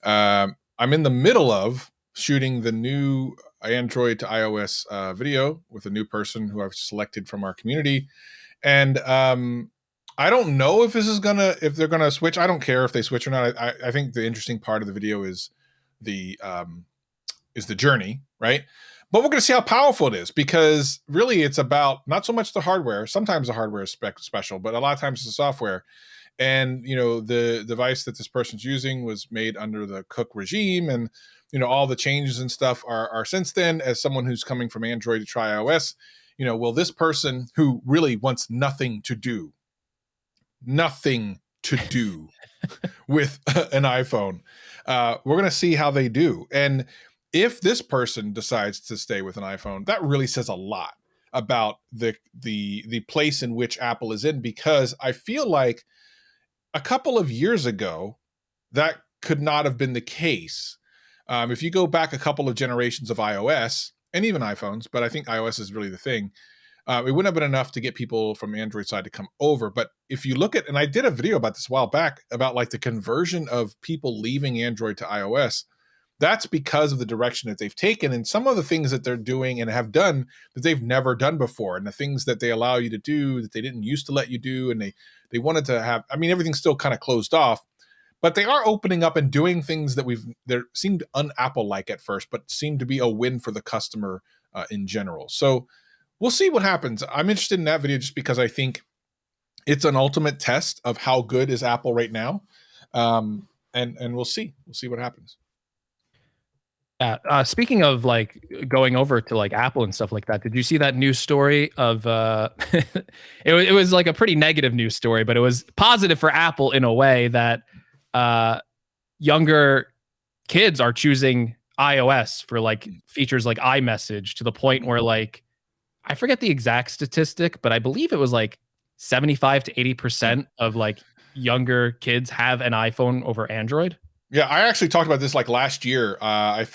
I'm in the middle of shooting the new Android to iOS video with a new person who I've selected from our community. And I don't know if if they're gonna switch. I don't care if they switch or not. I think the interesting part of the video is the journey, right? But we're going to see how powerful it is, because really it's about not so much the hardware. Sometimes the hardware is special, but a lot of times it's the software. And, the device that this person's using was made under the Cook regime, and, all the changes and stuff are since then. As someone who's coming from Android to try iOS, will this person who really wants nothing to do with an iPhone, we're going to see how they do. And if this person decides to stay with an iPhone, that really says a lot about the place in which Apple is in, because I feel like a couple of years ago, that could not have been the case. If you go back a couple of generations of iOS and even iPhones, but I think iOS is really the thing, it wouldn't have been enough to get people from Android side to come over. But if you look at, and I did a video about this a while back, about like the conversion of people leaving Android to iOS, that's because of the direction that they've taken and some of the things that they're doing and have done that they've never done before, and the things that they allow you to do that they didn't used to let you do. And they wanted to have, everything's still kind of closed off, but they are opening up and doing things that seemed un-Apple-like at first, but seemed to be a win for the customer in general. So we'll see what happens. I'm interested in that video just because I think it's an ultimate test of how good is Apple right now. And we'll see what happens. Speaking of like going over to like Apple and stuff like that, did you see that news story of it was like a pretty negative news story, but it was positive for Apple in a way that younger kids are choosing iOS for like features like iMessage, to the point where, like, I forget the exact statistic, but I believe it was like 75 to 80% of like younger kids have an iPhone over Android. Yeah, I actually talked about this like last year. I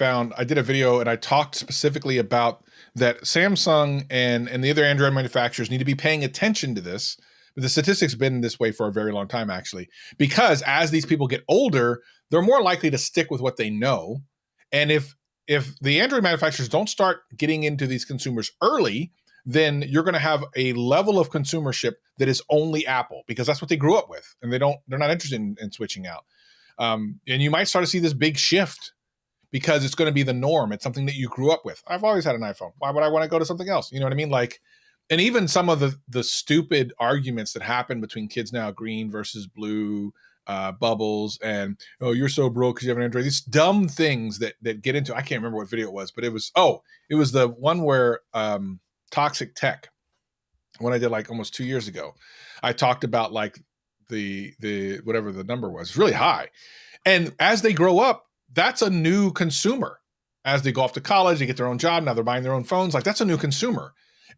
did a video and I talked specifically about that Samsung and the other Android manufacturers need to be paying attention to this. But the statistics have been this way for a very long time, actually, because as these people get older, they're more likely to stick with what they know. And if the Android manufacturers don't start getting into these consumers early, then you're going to have a level of consumership that is only Apple, because that's what they grew up with, and they're not interested in switching out. And you might start to see this big shift because it's going to be the norm. It's something that you grew up with. I've always had an iPhone. Why would I want to go to something else? You know what I mean? Like, and even some of the stupid arguments that happen between kids now, green versus blue, bubbles, and, oh, you're so broke because you have an Android. These dumb things that get into, I can't remember what video it was, but it was the one where Toxic Tech, when I did like almost 2 years ago, I talked about like the whatever the number was, really high. And as they grow up, that's a new consumer. As they go off to college, they get their own job. Now they're buying their own phones. Like, that's a new consumer.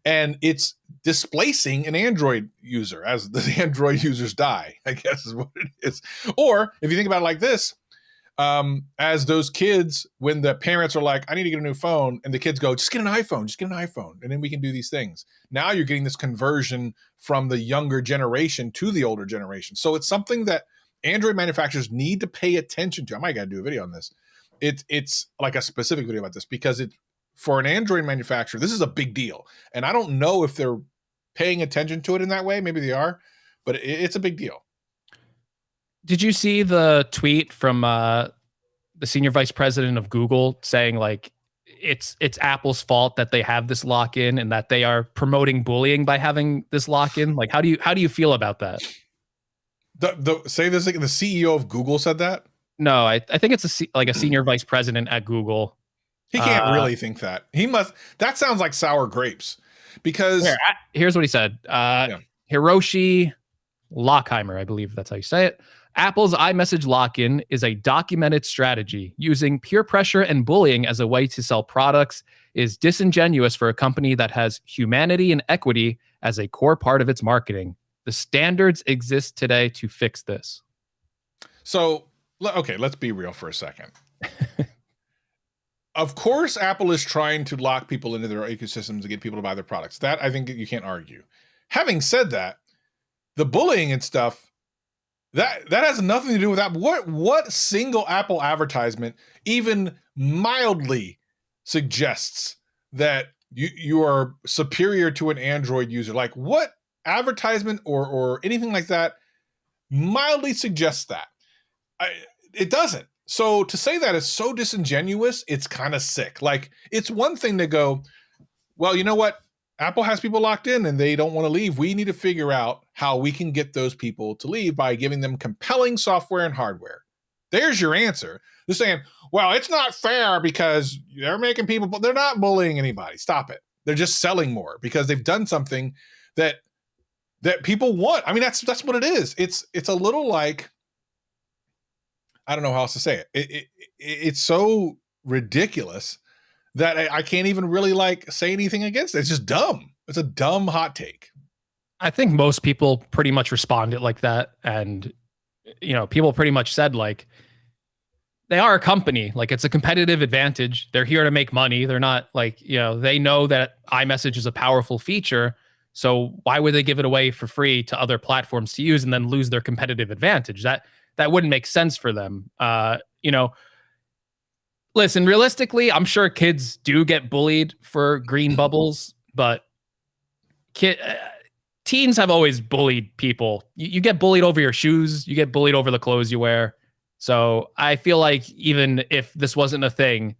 And it's displacing an Android user as the Android users die, I guess is what it is. Or if you think about it like this, as those kids, when the parents are like, I need to get a new phone, and the kids go, just get an iPhone, and then we can do these things. Now you're getting this conversion from the younger generation to the older generation. So it's something that Android manufacturers need to pay attention to. I might gotta do a video on this. It's like a specific video about this, because for an Android manufacturer, this is a big deal. And I don't know if they're paying attention to it in that way. Maybe they are, but it's a big deal. Did you see the tweet from the senior vice president of Google saying like it's Apple's fault that they have this lock-in and that they are promoting bullying by having this lock-in? Like, how do you feel about that? Say this again. The CEO of Google said that? No, I think it's a senior vice president at Google. He can't really think that. He must. That sounds like sour grapes. Because here's what he said. Hiroshi Lockheimer, I believe that's how you say it. Apple's iMessage lock-in is a documented strategy. Using peer pressure and bullying as a way to sell products is disingenuous for a company that has humanity and equity as a core part of its marketing. The standards exist today to fix this. So, okay, let's be real for a second. Of course, Apple is trying to lock people into their ecosystems to get people to buy their products. That I think you can't argue. Having said that, the bullying and stuff, that has nothing to do with that. What single Apple advertisement even mildly suggests that you are superior to an Android user? Like, what advertisement or anything like that mildly suggests that? It doesn't. So to say that is so disingenuous, it's kind of sick. Like, it's one thing to go, well, you know what? Apple has people locked in and they don't want to leave. We need to figure out how we can get those people to leave by giving them compelling software and hardware. There's your answer. They're saying, well, it's not fair because they're making people, but they're not bullying anybody. Stop it. They're just selling more because they've done something that people want. I mean, that's what it is. It's a little like, I don't know how else to say it. It's so ridiculous that I can't even really like say anything against it. It's just dumb. It's a dumb hot take. I think most people pretty much responded like that. And, people pretty much said, like, they are a company. Like, it's a competitive advantage. They're here to make money. They're not like, they know that iMessage is a powerful feature. So why would they give it away for free to other platforms to use and then lose their competitive advantage? That wouldn't make sense for them. Listen, realistically, I'm sure kids do get bullied for green bubbles, but teens have always bullied people. You get bullied over your shoes, you get bullied over the clothes you wear. So I feel like even if this wasn't a thing,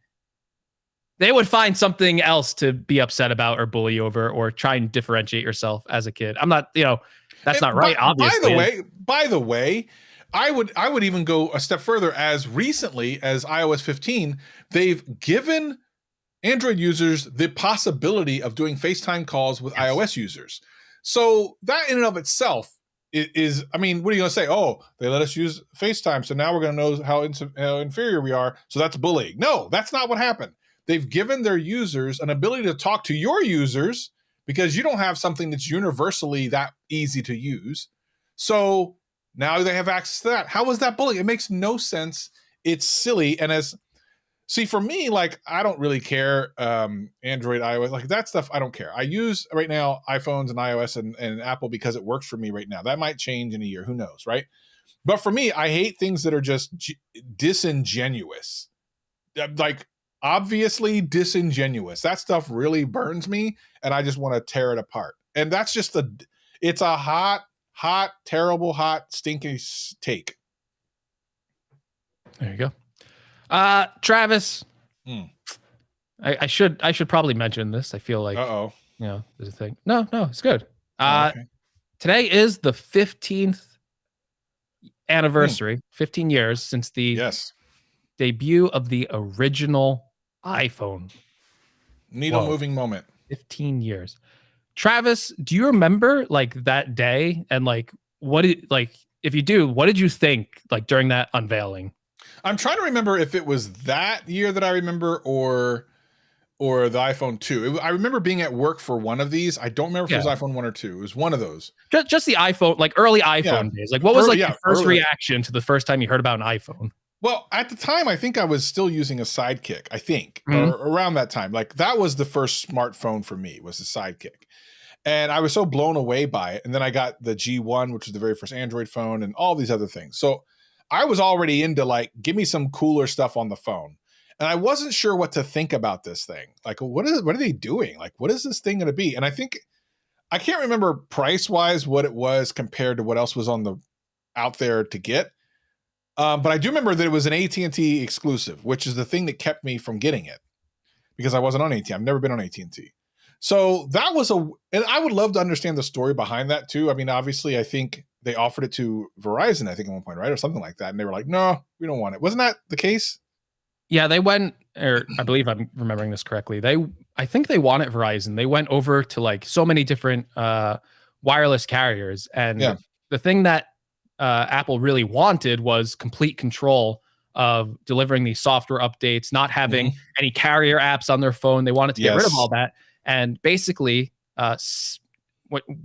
they would find something else to be upset about or bully over or try and differentiate yourself as a kid. I'm not, that's not right, obviously. By the way, I would even go a step further. As recently as iOS 15, they've given Android users the possibility of doing FaceTime calls with iOS users. So that in and of itself is, I mean, what are you going to say? Oh, they let us use FaceTime, so now we're going to know how inferior we are, so that's bullying. No, that's not what happened. They've given their users an ability to talk to your users because you don't have something that's universally that easy to use. So now they have access to that. How is that bullying? It makes no sense. It's silly. And for me, like, I don't really care. Android, iOS, like that stuff, I don't care. I use right now iPhones and iOS and Apple because it works for me right now. That might change in a year. Who knows, right? But for me, I hate things that are just disingenuous. Like, obviously disingenuous. That stuff really burns me, and I just want to tear it apart. And that's just it's a hot, terrible, hot, stinky take. There you go. Travis, I should probably mention this. I feel like, there's a thing. No, it's good. Okay. Today is the 15th anniversary, 15 years since the debut of the original iPhone. Needle moving moment. 15 years. Travis, do you remember like that day? And like, if you do, what did you think like during that unveiling? I'm trying to remember if it was that year that I remember or the iPhone 2. I remember being at work for one of these. I don't remember if it was iPhone 1 or 2. It was one of those. Just the iPhone, like early iPhone days. Like, what was your first reaction to the first time you heard about an iPhone? Well, at the time, I think I was still using a Sidekick, or around that time. Like, that was the first smartphone for me, was the Sidekick. And I was so blown away by it. And then I got the G1, which was the very first Android phone, and all these other things. So I was already into, like, give me some cooler stuff on the phone. And I wasn't sure what to think about this thing. Like, what are they doing? Like, what is this thing going to be? And I can't remember price-wise what it was compared to what else was out there to get. But I do remember that it was an AT&T exclusive, which is the thing that kept me from getting it because I wasn't on AT&T. I've never been on AT&T. So that was and I would love to understand the story behind that too. I mean, obviously I think they offered it to Verizon, I think at one point, right? Or something like that. And they were like, no, we don't want it. Wasn't that the case? Yeah, they went, or I believe I'm remembering this correctly. I think they wanted Verizon. They went over to like so many different wireless carriers, and the thing that Apple really wanted was complete control of delivering these software updates, not having any carrier apps on their phone. They wanted to get rid of all that. And basically,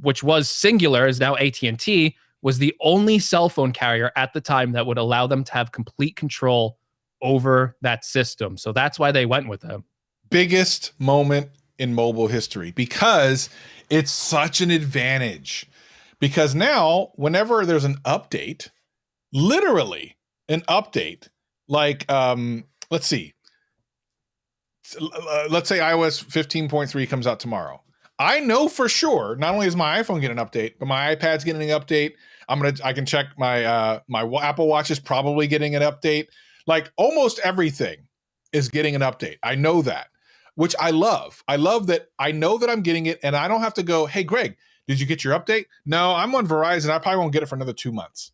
which was Singular, is now AT&T, was the only cell phone carrier at the time that would allow them to have complete control over that system. So that's why they went with them. Biggest moment in mobile history, because it's such an advantage. Because now, whenever there's an update, literally an update, like, let's see, let's say iOS 15.3 comes out tomorrow. I know for sure, not only is my iPhone getting an update, but my iPad's getting an update. I can check my Apple Watch is probably getting an update. Like almost everything is getting an update. I know that, which I love. I love that I know that I'm getting it, and I don't have to go, hey, Greg, did you get your update? No, I'm on Verizon. I probably won't get it for another 2 months.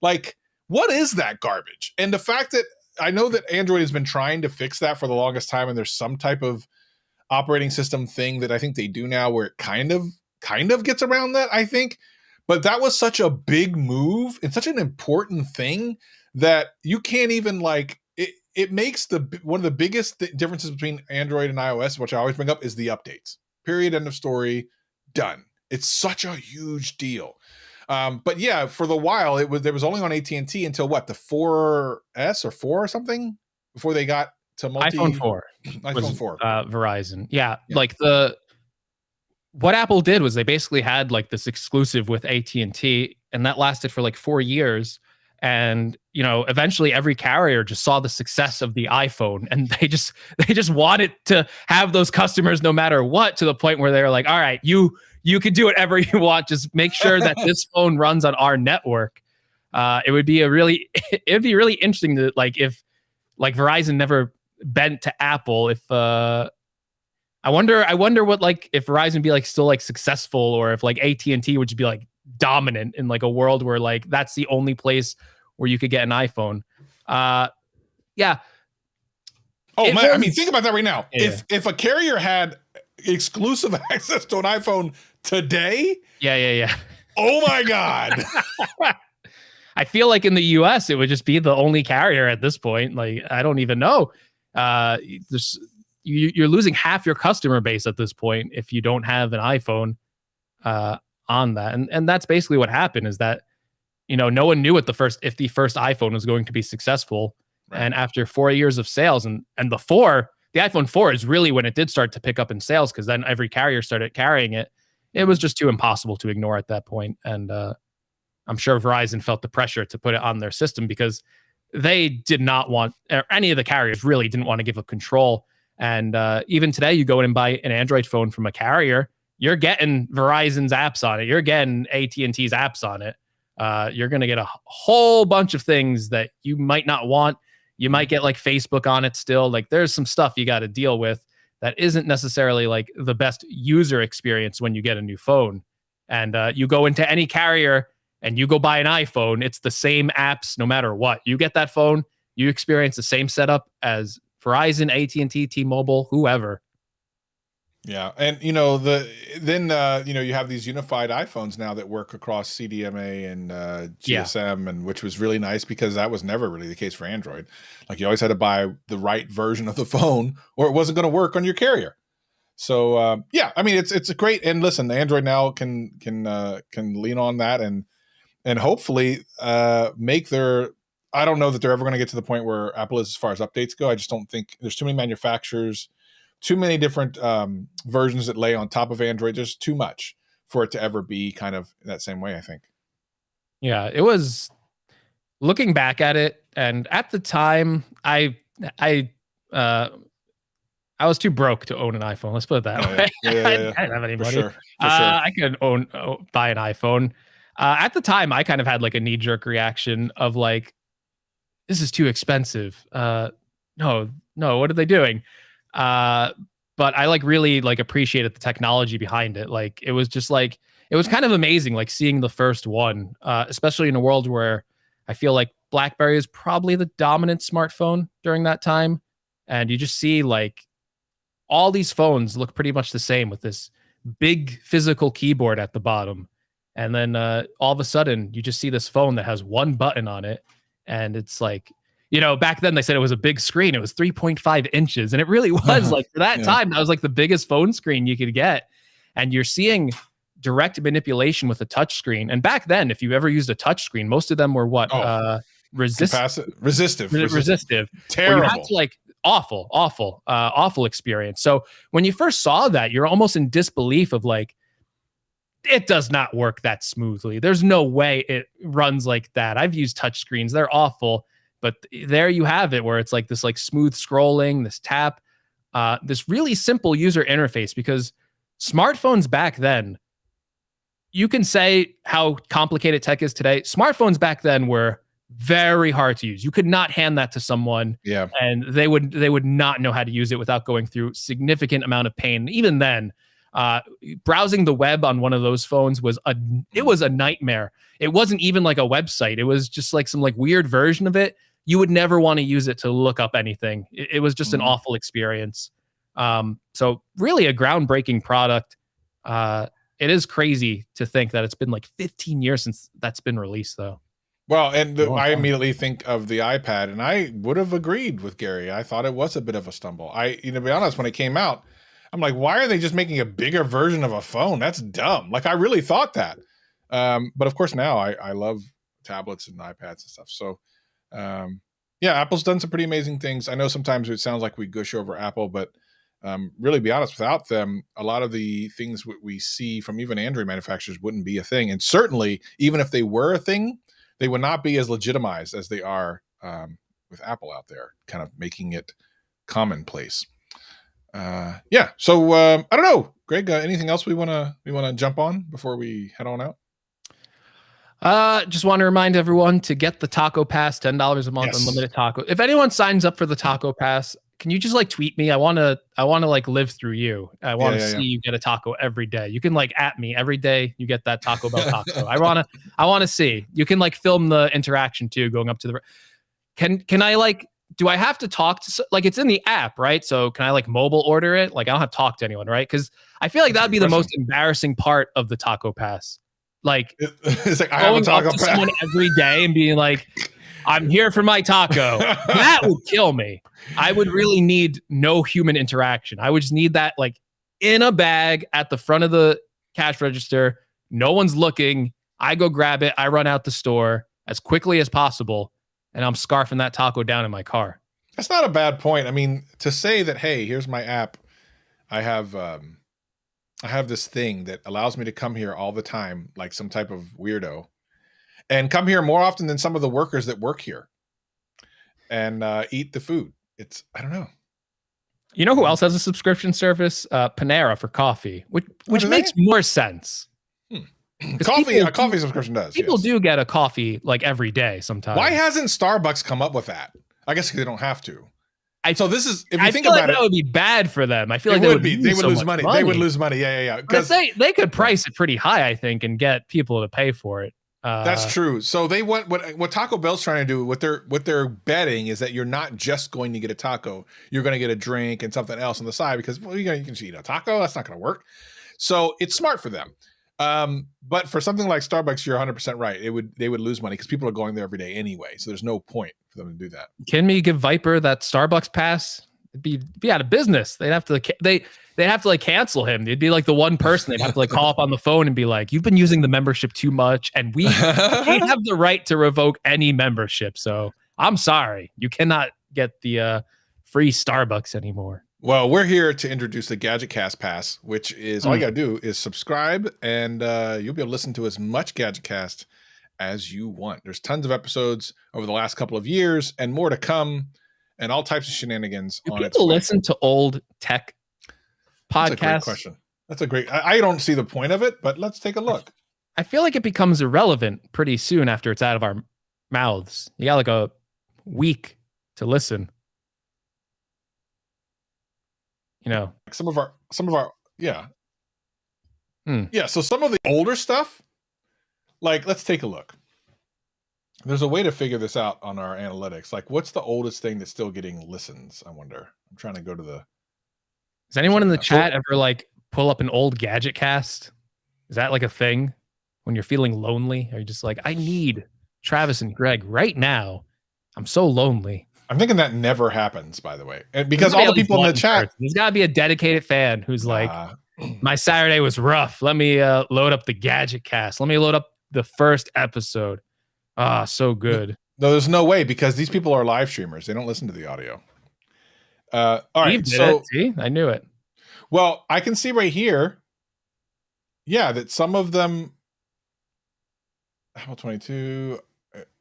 Like, what is that garbage? And the fact that I know that Android has been trying to fix that for the longest time, and there's some type of operating system thing that I think they do now where it kind of gets around that, I think. But that was such a big move and such an important thing that you can't even like it. It makes one of the biggest differences between Android and iOS, which I always bring up, is the updates. Period. End of story. Done. It's such a huge deal. But yeah, for the while there was only on AT&T until what, the 4S or 4 or something, before they got to iPhone 4. iPhone 4. Verizon. Yeah. Like what Apple did was they basically had like this exclusive with AT&T, and that lasted for like 4 years. And, you know, eventually every carrier just saw the success of the iPhone, and they just wanted to have those customers no matter what, to the point where they were like, all right, you can do whatever you want. Just make sure that this phone runs on our network. It would be really interesting to, like, if like Verizon never bent to Apple, if I wonder what, like, if Verizon be like still like successful, or if like AT&T would just be like dominant in like a world where like that's the only place where you could get an iPhone. Yeah. Oh man, I mean, think about that right now. Yeah. If a carrier had exclusive access to an iPhone today, yeah. Oh my God. I feel like in the US it would just be the only carrier at this point. Like, I don't even know. You're losing half your customer base at this point if you don't have an iPhone on that. And that's basically what happened, is that, you know, no one knew if the first iPhone was going to be successful. Right. And after 4 years of sales, and the iPhone 4 is really when it did start to pick up in sales, because then every carrier started carrying it. It was just too impossible to ignore at that point. And I'm sure Verizon felt the pressure to put it on their system, because they did not want, or any of the carriers really didn't want to give up control. And even today, you go in and buy an Android phone from a carrier, you're getting Verizon's apps on it. You're getting AT&T's apps on it. You're going to get a whole bunch of things that you might not want. You might get like Facebook on it still. Like, there's some stuff you got to deal with that isn't necessarily like the best user experience when you get a new phone. And you go into any carrier and you go buy an iPhone, it's the same apps no matter what. You get that phone, you experience the same setup as Verizon, AT&T, T-Mobile, whoever. Yeah, and you know you have these unified iPhones now that work across CDMA and GSM, and which was really nice, because that was never really the case for Android. Like, you always had to buy the right version of the phone, or it wasn't going to work on your carrier. So yeah, I mean, it's a great, and listen, Android now can lean on that and hopefully make their. I don't know that they're ever going to get to the point where Apple is as far as updates go. I just don't think there's too many manufacturers, too many different versions that lay on top of Android. There's too much for it to ever be kind of that same way, I think. Yeah, it was, looking back at it, and at the time, I was too broke to own an iPhone. Let's put it that way. Yeah. I didn't have any money. For sure. I could buy an iPhone. At the time, I kind of had like a knee-jerk reaction of like, this is too expensive. No, what are they doing? But I like really like appreciated the technology behind it. Like, it was just like, it was kind of amazing, like seeing the first one, especially in a world where I feel like BlackBerry is probably the dominant smartphone during that time. And you just see like all these phones look pretty much the same with this big physical keyboard at the bottom. And then all of a sudden, you just see this phone that has one button on it. And it's like, back then they said it was a big screen. It was 3.5 inches. And it really was like, for that time, that was like the biggest phone screen you could get. And you're seeing direct manipulation with a touch screen. And back then, if you ever used a touch screen, most of them were what? Resistive. Terrible. You had to awful experience. So when you first saw that, you're almost in disbelief of like, it does not work that smoothly. There's no way it runs like that. I've used touch screens. They're awful. But there you have it, where it's like this like smooth scrolling, this tap, this really simple user interface, because smartphones back then, you can say how complicated tech is today. Smartphones back then were very hard to use. You could not hand that to someone, and they would not know how to use it without going through significant amount of pain. Even then, browsing the web on one of those phones was a nightmare. It wasn't even like a website. It was just like some like weird version of it. You would never want to use it to look up anything. It was just an awful experience. So really a groundbreaking product. It is crazy to think that it's been like 15 years since that's been released, though. Well, and I immediately think of the iPad, and I would have agreed with Gary. I thought it was a bit of a stumble. To be honest, when it came out, I'm like, why are they just making a bigger version of a phone? That's dumb. Like, I really thought that. But of course, now I love tablets and iPads and stuff. So, Apple's done some pretty amazing things. I know sometimes it sounds like we gush over Apple, but really, be honest, without them, a lot of the things we see from even Android manufacturers wouldn't be a thing. And certainly, even if they were a thing, they would not be as legitimized as they are with Apple out there, kind of making it commonplace. So I don't know, Greg, anything else we want to jump on before we head on out? Just want to remind everyone to get the Taco Pass, $10 a month, unlimited taco. If anyone signs up for the Taco Pass, can you just like tweet me? I want to like live through you. I want to see you get a taco every day. You can like at me every day. You get that Taco Bell taco. I want to see. You can like film the interaction too, going up to the. Can I like? Do I have to talk to like it's in the app, right? So can I like mobile order it? Like I don't have to talk to anyone, right? Because I feel like that'd be the most embarrassing part of the Taco Pass. Like it's like I have a taco pass. Someone every day and being like, I'm here for my taco. That would kill me. I would really need no human interaction. I would just need that like in a bag at the front of the cash register. No one's looking. I go grab it. I run out the store as quickly as possible, and I'm scarfing that taco down in my car. That's not a bad point. I mean, to say that, hey, here's my app. I have this thing that allows me to come here all the time, like some type of weirdo, and come here more often than some of the workers that work here and eat the food. I don't know. You know who else has a subscription service? Panera for coffee, which makes more sense. A coffee subscription does. People do get a coffee like every day sometimes. Why hasn't Starbucks come up with that? I guess they don't have to. So this is, if you think about it, that would be bad for them. I feel like they would lose money. They would lose money. Yeah. Because they could price it pretty high, I think, and get people to pay for it. That's true. So they want what Taco Bell's trying to do. What they're betting is that you're not just going to get a taco. You're going to get a drink and something else on the side because you can just eat a taco. That's not going to work. So it's smart for them. But for something like Starbucks, you're 100% right. They would lose money because people are going there every day anyway. So there's no point for them to do that. Can we give Viper that Starbucks pass? It'd be out of business. They'd have to like cancel him. They'd be like the one person they'd have to like call up on the phone and be like, "You've been using the membership too much, and we have the right to revoke any membership. So I'm sorry, you cannot get the free Starbucks anymore." Well, we're here to introduce the Gadget Cast Pass, which is all you got to do is subscribe, and you'll be able to listen to as much Gadget Cast as you want. There's tons of episodes over the last couple of years, and more to come, and all types of shenanigans. Do people listen to old tech podcasts? That's a great question. That's a great. I don't see the point of it, but let's take a look. I feel like it becomes irrelevant pretty soon after it's out of our mouths. You got like a week to listen. You know, some of our yeah. Yeah, so some of the older stuff, like let's take a look. There's a way to figure this out on our analytics. Like what's the oldest thing that's still getting listens? I wonder. I'm trying to go to the. Does anyone in the chat ever like pull up an old Gadget Cast? Is that like a thing? when you're feeling lonely? Are you just like, I need Travis and Greg right now? I'm so lonely. I'm thinking that never happens, by the way, and because all the people in the chat, there's got to be a dedicated fan who's like, my Saturday was rough. Let me load up the Gadget Cast. Let me load up the first episode. Ah, so good. No, there's no way because these people are live streamers. They don't listen to the audio. All right, so see, I knew it. Well, I can see right here, yeah, that some of them. How about 22?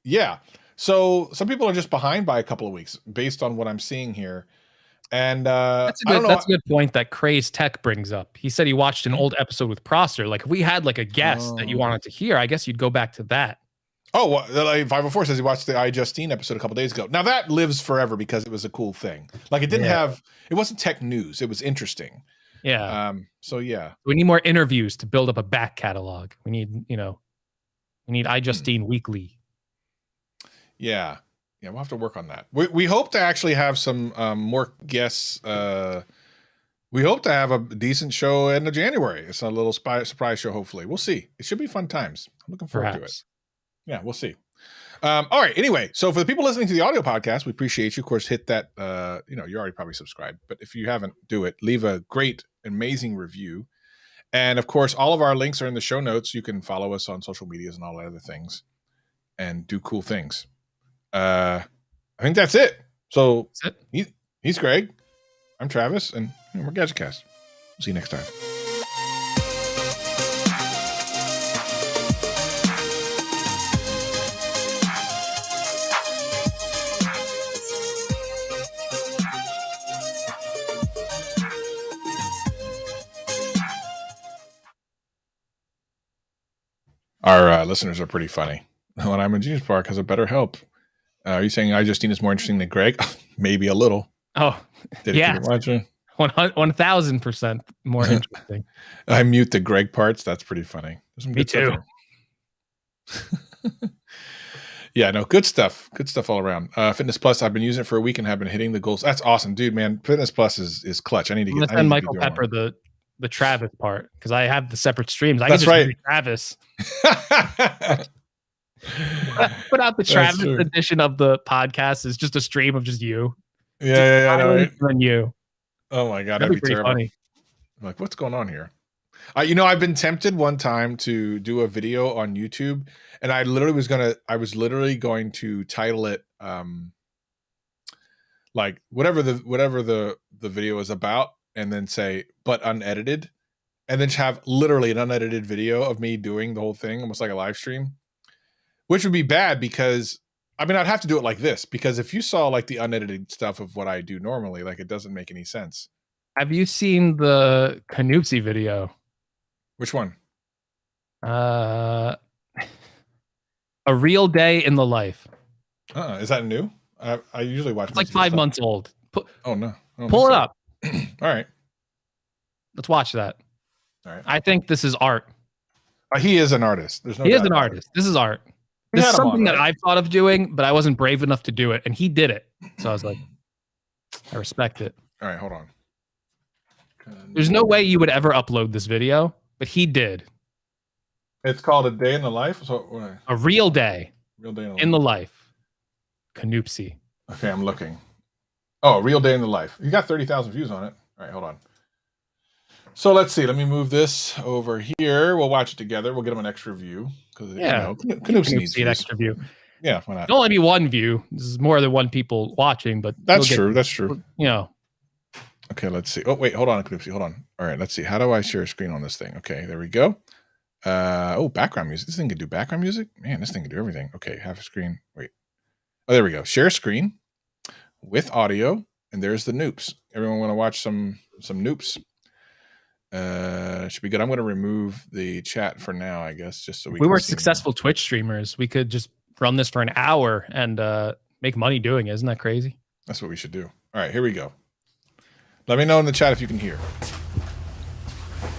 Yeah. So some people are just behind by a couple of weeks based on what I'm seeing here. And that's a good point that Craze Tech brings up. He said he watched an old episode with Prosser. Like if we had like a guest that you wanted to hear, I guess you'd go back to that. Oh, well, like 504 says he watched the iJustine episode a couple days ago. Now that lives forever because it was a cool thing. Like it didn't have, it wasn't tech news. It was interesting. Yeah. So yeah. We need more interviews to build up a back catalog. We need, we need iJustine weekly. Yeah. Yeah, we'll have to work on that. We hope to actually have some more guests. We hope to have a decent show in January. It's a little surprise show, hopefully. We'll see. It should be fun times. I'm looking forward to it. Yeah, we'll see. All right. Anyway, so for the people listening to the audio podcast, we appreciate you. Of course, hit that, you're already probably subscribed. But if you haven't, do it. Leave a great, amazing review. And of course, all of our links are in the show notes. You can follow us on social medias and all that other things and do cool things. I think that's it. So he's Greg. I'm Travis, and we're GadgetCast. We'll see you next time. Our listeners are pretty funny. When I'm in Genius Park has a better help. Are you saying iJustine is more interesting than Greg? Maybe a little. Oh, yeah. 1,000% more interesting. I mute the Greg parts. That's pretty funny. Me too. Yeah, no, good stuff. Good stuff all around. Fitness Plus, I've been using it for a week and have been hitting the goals. That's awesome, dude, man. Fitness Plus is clutch. I need to get send Michael Pepper the Travis part because I have the separate streams. That's right. Travis. Put out the Travis edition of the podcast is just a stream of just you. Yeah, I know. Right? And you. Oh my god, that'd be pretty funny. I'm like, what's going on here? I've been tempted one time to do a video on YouTube, and I was literally going to title it like whatever the video is about, and then say but unedited, and then have literally an unedited video of me doing the whole thing, almost like a live stream. Which would be bad because, I'd have to do it like this because if you saw like the unedited stuff of what I do normally, like it doesn't make any sense. Have you seen the Canoopsy video? Which one? A Real Day in the Life. Is that new? I usually watch. It's like 5 months old. Oh no! Pull it up. All right. Let's watch that. All right. I think this is art. He is an artist. There's no. He is an artist. This is art. This is something that I've thought of doing, but I wasn't brave enough to do it, and he did it. So I was like, I respect it. All right, hold on. There's no way you would ever upload this video, but he did. It's called A Day in the Life? A Real Day. Real Day in the Life. Canoopsy. Okay, I'm looking. Oh, A Real Day in the Life. You got 30,000 views on it. All right, hold on. So let's see. Let me move this over here. We'll watch it together. We'll get them an extra view. Canoopsy needs an extra view. Yeah, why not? It'll only be one view. This is more than one people watching, but that's true. That's true. Okay, let's see. Oh, wait, hold on, Canoopsy. Hold on. All right, let's see. How do I share a screen on this thing? Okay, there we go. Background music. This thing can do background music? Man, this thing can do everything. Okay, half a screen. Wait. Oh, there we go. Share screen with audio, and there's the noops. Everyone want to watch some noops? Should be good. I'm going to remove the chat for now, I guess, just so we were successful Twitch streamers. We could just run this for an hour and make money doing it. Isn't that crazy? That's what we should do. All right, here we go. Let me know in the chat if you can hear.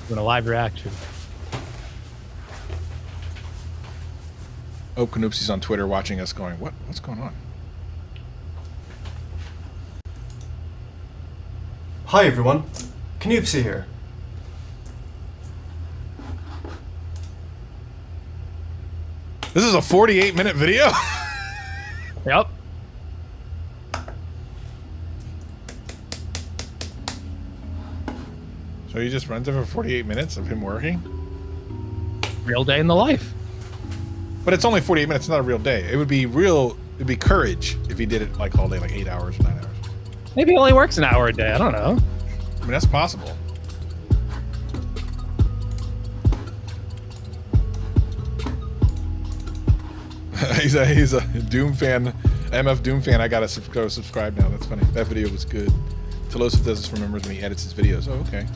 Doing a live reaction. Oh, Canoopsy's on Twitter watching us going, what's going on? Hi everyone, Canoopsy here. This is a 48-minute video? Yep. So he just runs it for 48 minutes of him working? Real day in the life. But it's only 48 minutes, not a real day. It would be courage if he did it like all day, like 8 hours, 9 hours. Maybe he only works an hour a day. I don't know. I mean, that's possible. he's a Doom fan, MF Doom fan. I gotta go subscribe now. That's funny. That video was good. Telosif does this for members when he edits his videos. Oh, okay.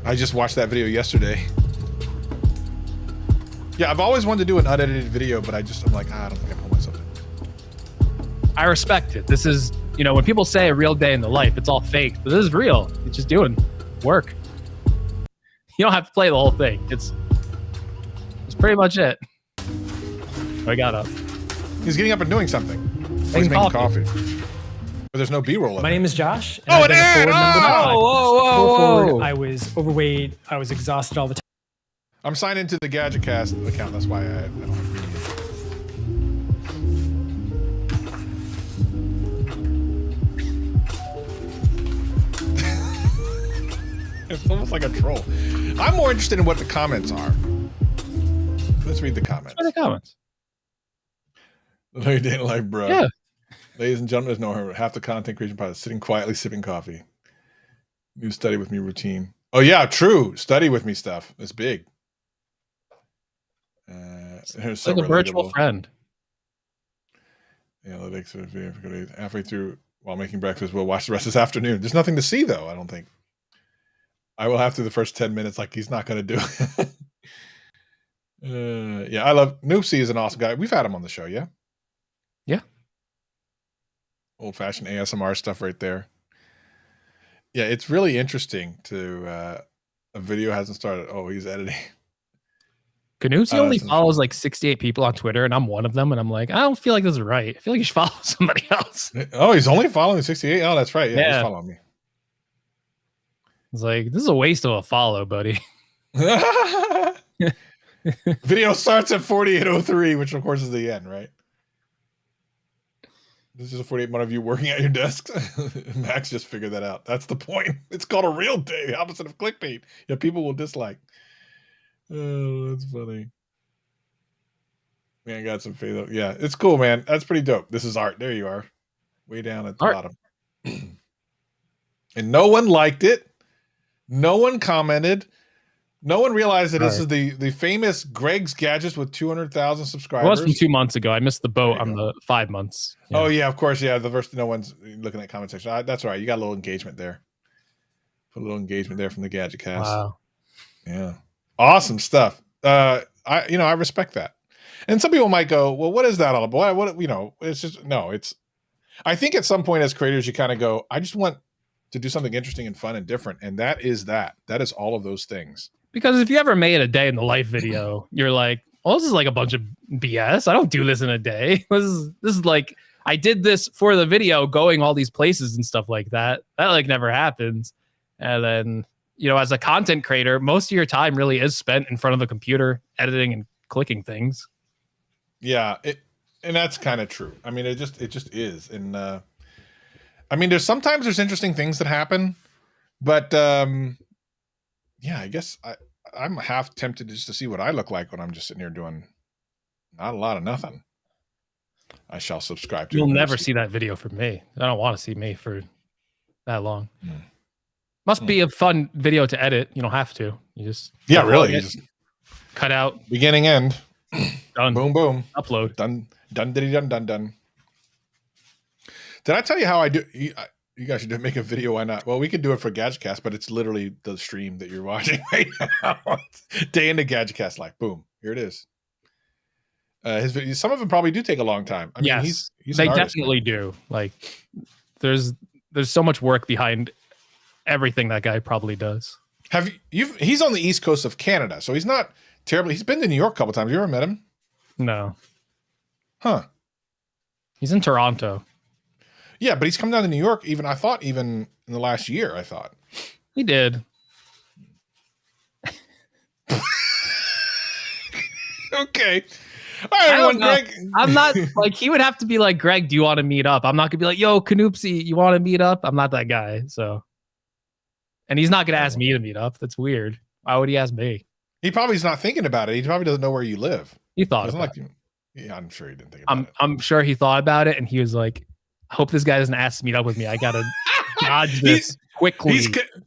I just watched that video yesterday. Yeah, I've always wanted to do an unedited video, but I'm like, I don't think I can pull myself in. I respect it. This is, you know, when people say a real day in the life, it's all fake, but this is real. It's just doing work. You don't have to play the whole thing. It's pretty much it. I got up. He's getting up and doing something. He's making coffee. But there's no B-roll. My name is Josh. Oh, it aired! Whoa! I was overweight. I was exhausted all the time. I'm signed into the GadgetCast account. That's why I don't have video. It's almost like a troll. I'm more interested in what the comments are. Let's read the comments. What are the comments? Larry didn't like, bro. Yeah. Ladies and gentlemen, there's no half the content creation part is sitting quietly sipping coffee. New study with me routine. Oh yeah, true. Study with me stuff. It's big. It's so like a virtual friend. Analytics video halfway through while making breakfast. We'll watch the rest this afternoon. There's nothing to see though. I don't think. I will have to the first 10 minutes. Like he's not going to do it. Yeah, I love Noopsy is an awesome guy. We've had him on the show. Yeah. Yeah. Old-fashioned ASMR stuff right there. Yeah, it's really interesting to a video hasn't started. Oh, he's editing. Canusi only follows like 68 people on Twitter, and I'm one of them. And I'm like, I don't feel like this is right. I feel like you should follow somebody else. Oh, he's only following 68. Oh, that's right. Yeah, he's following me. It's like, this is a waste of a follow, buddy. Video starts at 48:03, which of course is the end, right? This is a 48 minute of you working at your desk. Max just figured that out. That's the point. It's called a real day, opposite of clickbait. Yeah, people will dislike. Oh, that's funny. Man, I got some faith. Yeah, it's cool, man. That's pretty dope. This is art. There you are. Way down at the bottom. And no one liked it. No one commented. No one realized that this is the famous Greg's Gadgets with 200,000 subscribers. It was from 2 months ago. I missed the boat on the 5 months. Yeah. Oh, yeah, of course. Yeah, the first, no one's looking at comment section. That's all right. You got a little engagement there. Put a little engagement there from the GadgetCast. Wow. Yeah. Awesome stuff. I respect that. And some people might go, well, what is that all about? What, it's just, no, it's, I think at some point as creators, you kind of go, I just want to do something interesting and fun and different. And that is all of those things. Because if you ever made a day in the life video, you're like, well, this is like a bunch of BS. I don't do this in a day. This is like, I did this for the video going all these places and stuff like that. That like never happens. And then, as a content creator, most of your time really is spent in front of the computer editing and clicking things. Yeah, and that's kind of true. I mean, it just is. And I mean, there's interesting things that happen, but yeah, I guess I'm half tempted just to see what I look like when I'm just sitting here doing not a lot of nothing. I shall subscribe to. You'll never see that video from me. I don't want to see me for that long. Must be a fun video to edit. You don't have to. You just really. You just cut out beginning end. Done. Boom boom. Upload. Done. Done. Done. Did I tell you how I do? You guys should make a video. Why not? Well, we could do it for GadgetCast, but it's literally the stream that you're watching right now. Day into GadgetCast life. Boom. Here it is. His videos, some of them probably do take a long time. I mean, he's they definitely do. Like, there's so much work behind everything that guy probably does. He's on the East Coast of Canada, so he's not terribly. He's been to New York a couple times. You ever met him? No. Huh. He's in Toronto. Yeah, but he's come down to New York. Even in the last year, I thought he did. Okay. All right, I don't everyone. know. Greg. I'm not like he would have to be like, Greg, do you want to meet up? I'm not gonna be like, yo, Canoopsy, you want to meet up? I'm not that guy. So, and he's not gonna ask me to meet up. That's weird. Why would he ask me? He probably is not thinking about it. He probably doesn't know where you live. He thought Doesn't about like it. you. Yeah, I'm sure he didn't think about it. I'm sure he thought about it, and he was like, I hope this guy doesn't ask to meet up with me. I gotta dodge this quickly.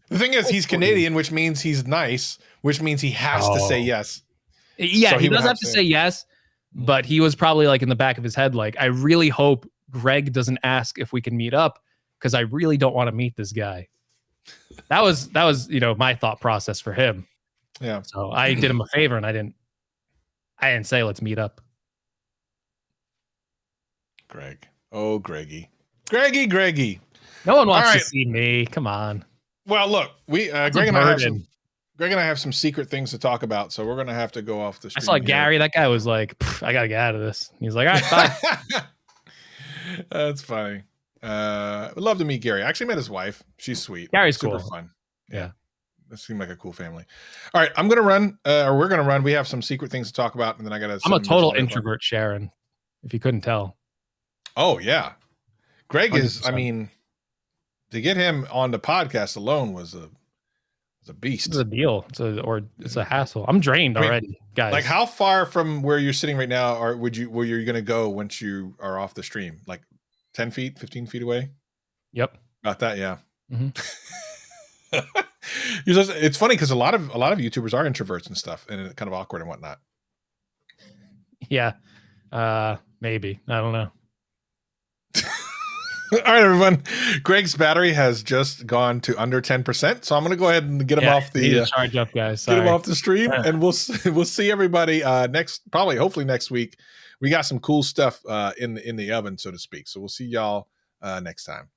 The thing is, he's Canadian, which means he's nice, which means he has to say yes. Yeah, So he he would does have have to to- say yes, but he was probably like in the back of his head, like, I really hope Greg doesn't ask if we can meet up because I really don't want to meet this guy. That was my thought process for him. Yeah. So I did him a favor and I didn't say let's meet up. Greg. Oh, Greggy. Greggy. No one wants All to right. see me. Come on. Well, look, we That's Greg a and I have burden. some secret things to talk about, so we're gonna have to go off the I stream. saw here. Gary. That guy was like, I gotta get out of this. He's like, all right, bye. That's funny. Would love to meet Gary. I actually met his wife. She's sweet. Gary's Super cool. fun. Yeah. That seemed like a cool family. All right, I'm gonna run, or we're gonna run. We have some secret things to talk about, and then I gotta. I'm a total introvert, Sharon. If you couldn't tell. Oh yeah, Greg is. 100%. I mean, to get him on the podcast alone was a beast. It's a deal. It's a hassle. I'm drained I mean, already, guys. Like, how far from where you're sitting right now, or where you're gonna go once you are off the stream? Like 10 feet, 15 feet away? Yep. About that, yeah. Mhm. It's funny because a lot of YouTubers are introverts and stuff, and it's kind of awkward and whatnot. Yeah. Maybe. I don't know. All right, everyone. Greg's battery has just gone to under 10%, so I'm going to go ahead and get him off Need to the charge up, guys. get him Sorry. off the stream, and we'll see everybody hopefully next week. We got some cool stuff in the oven, so to speak. So we'll see y'all next time.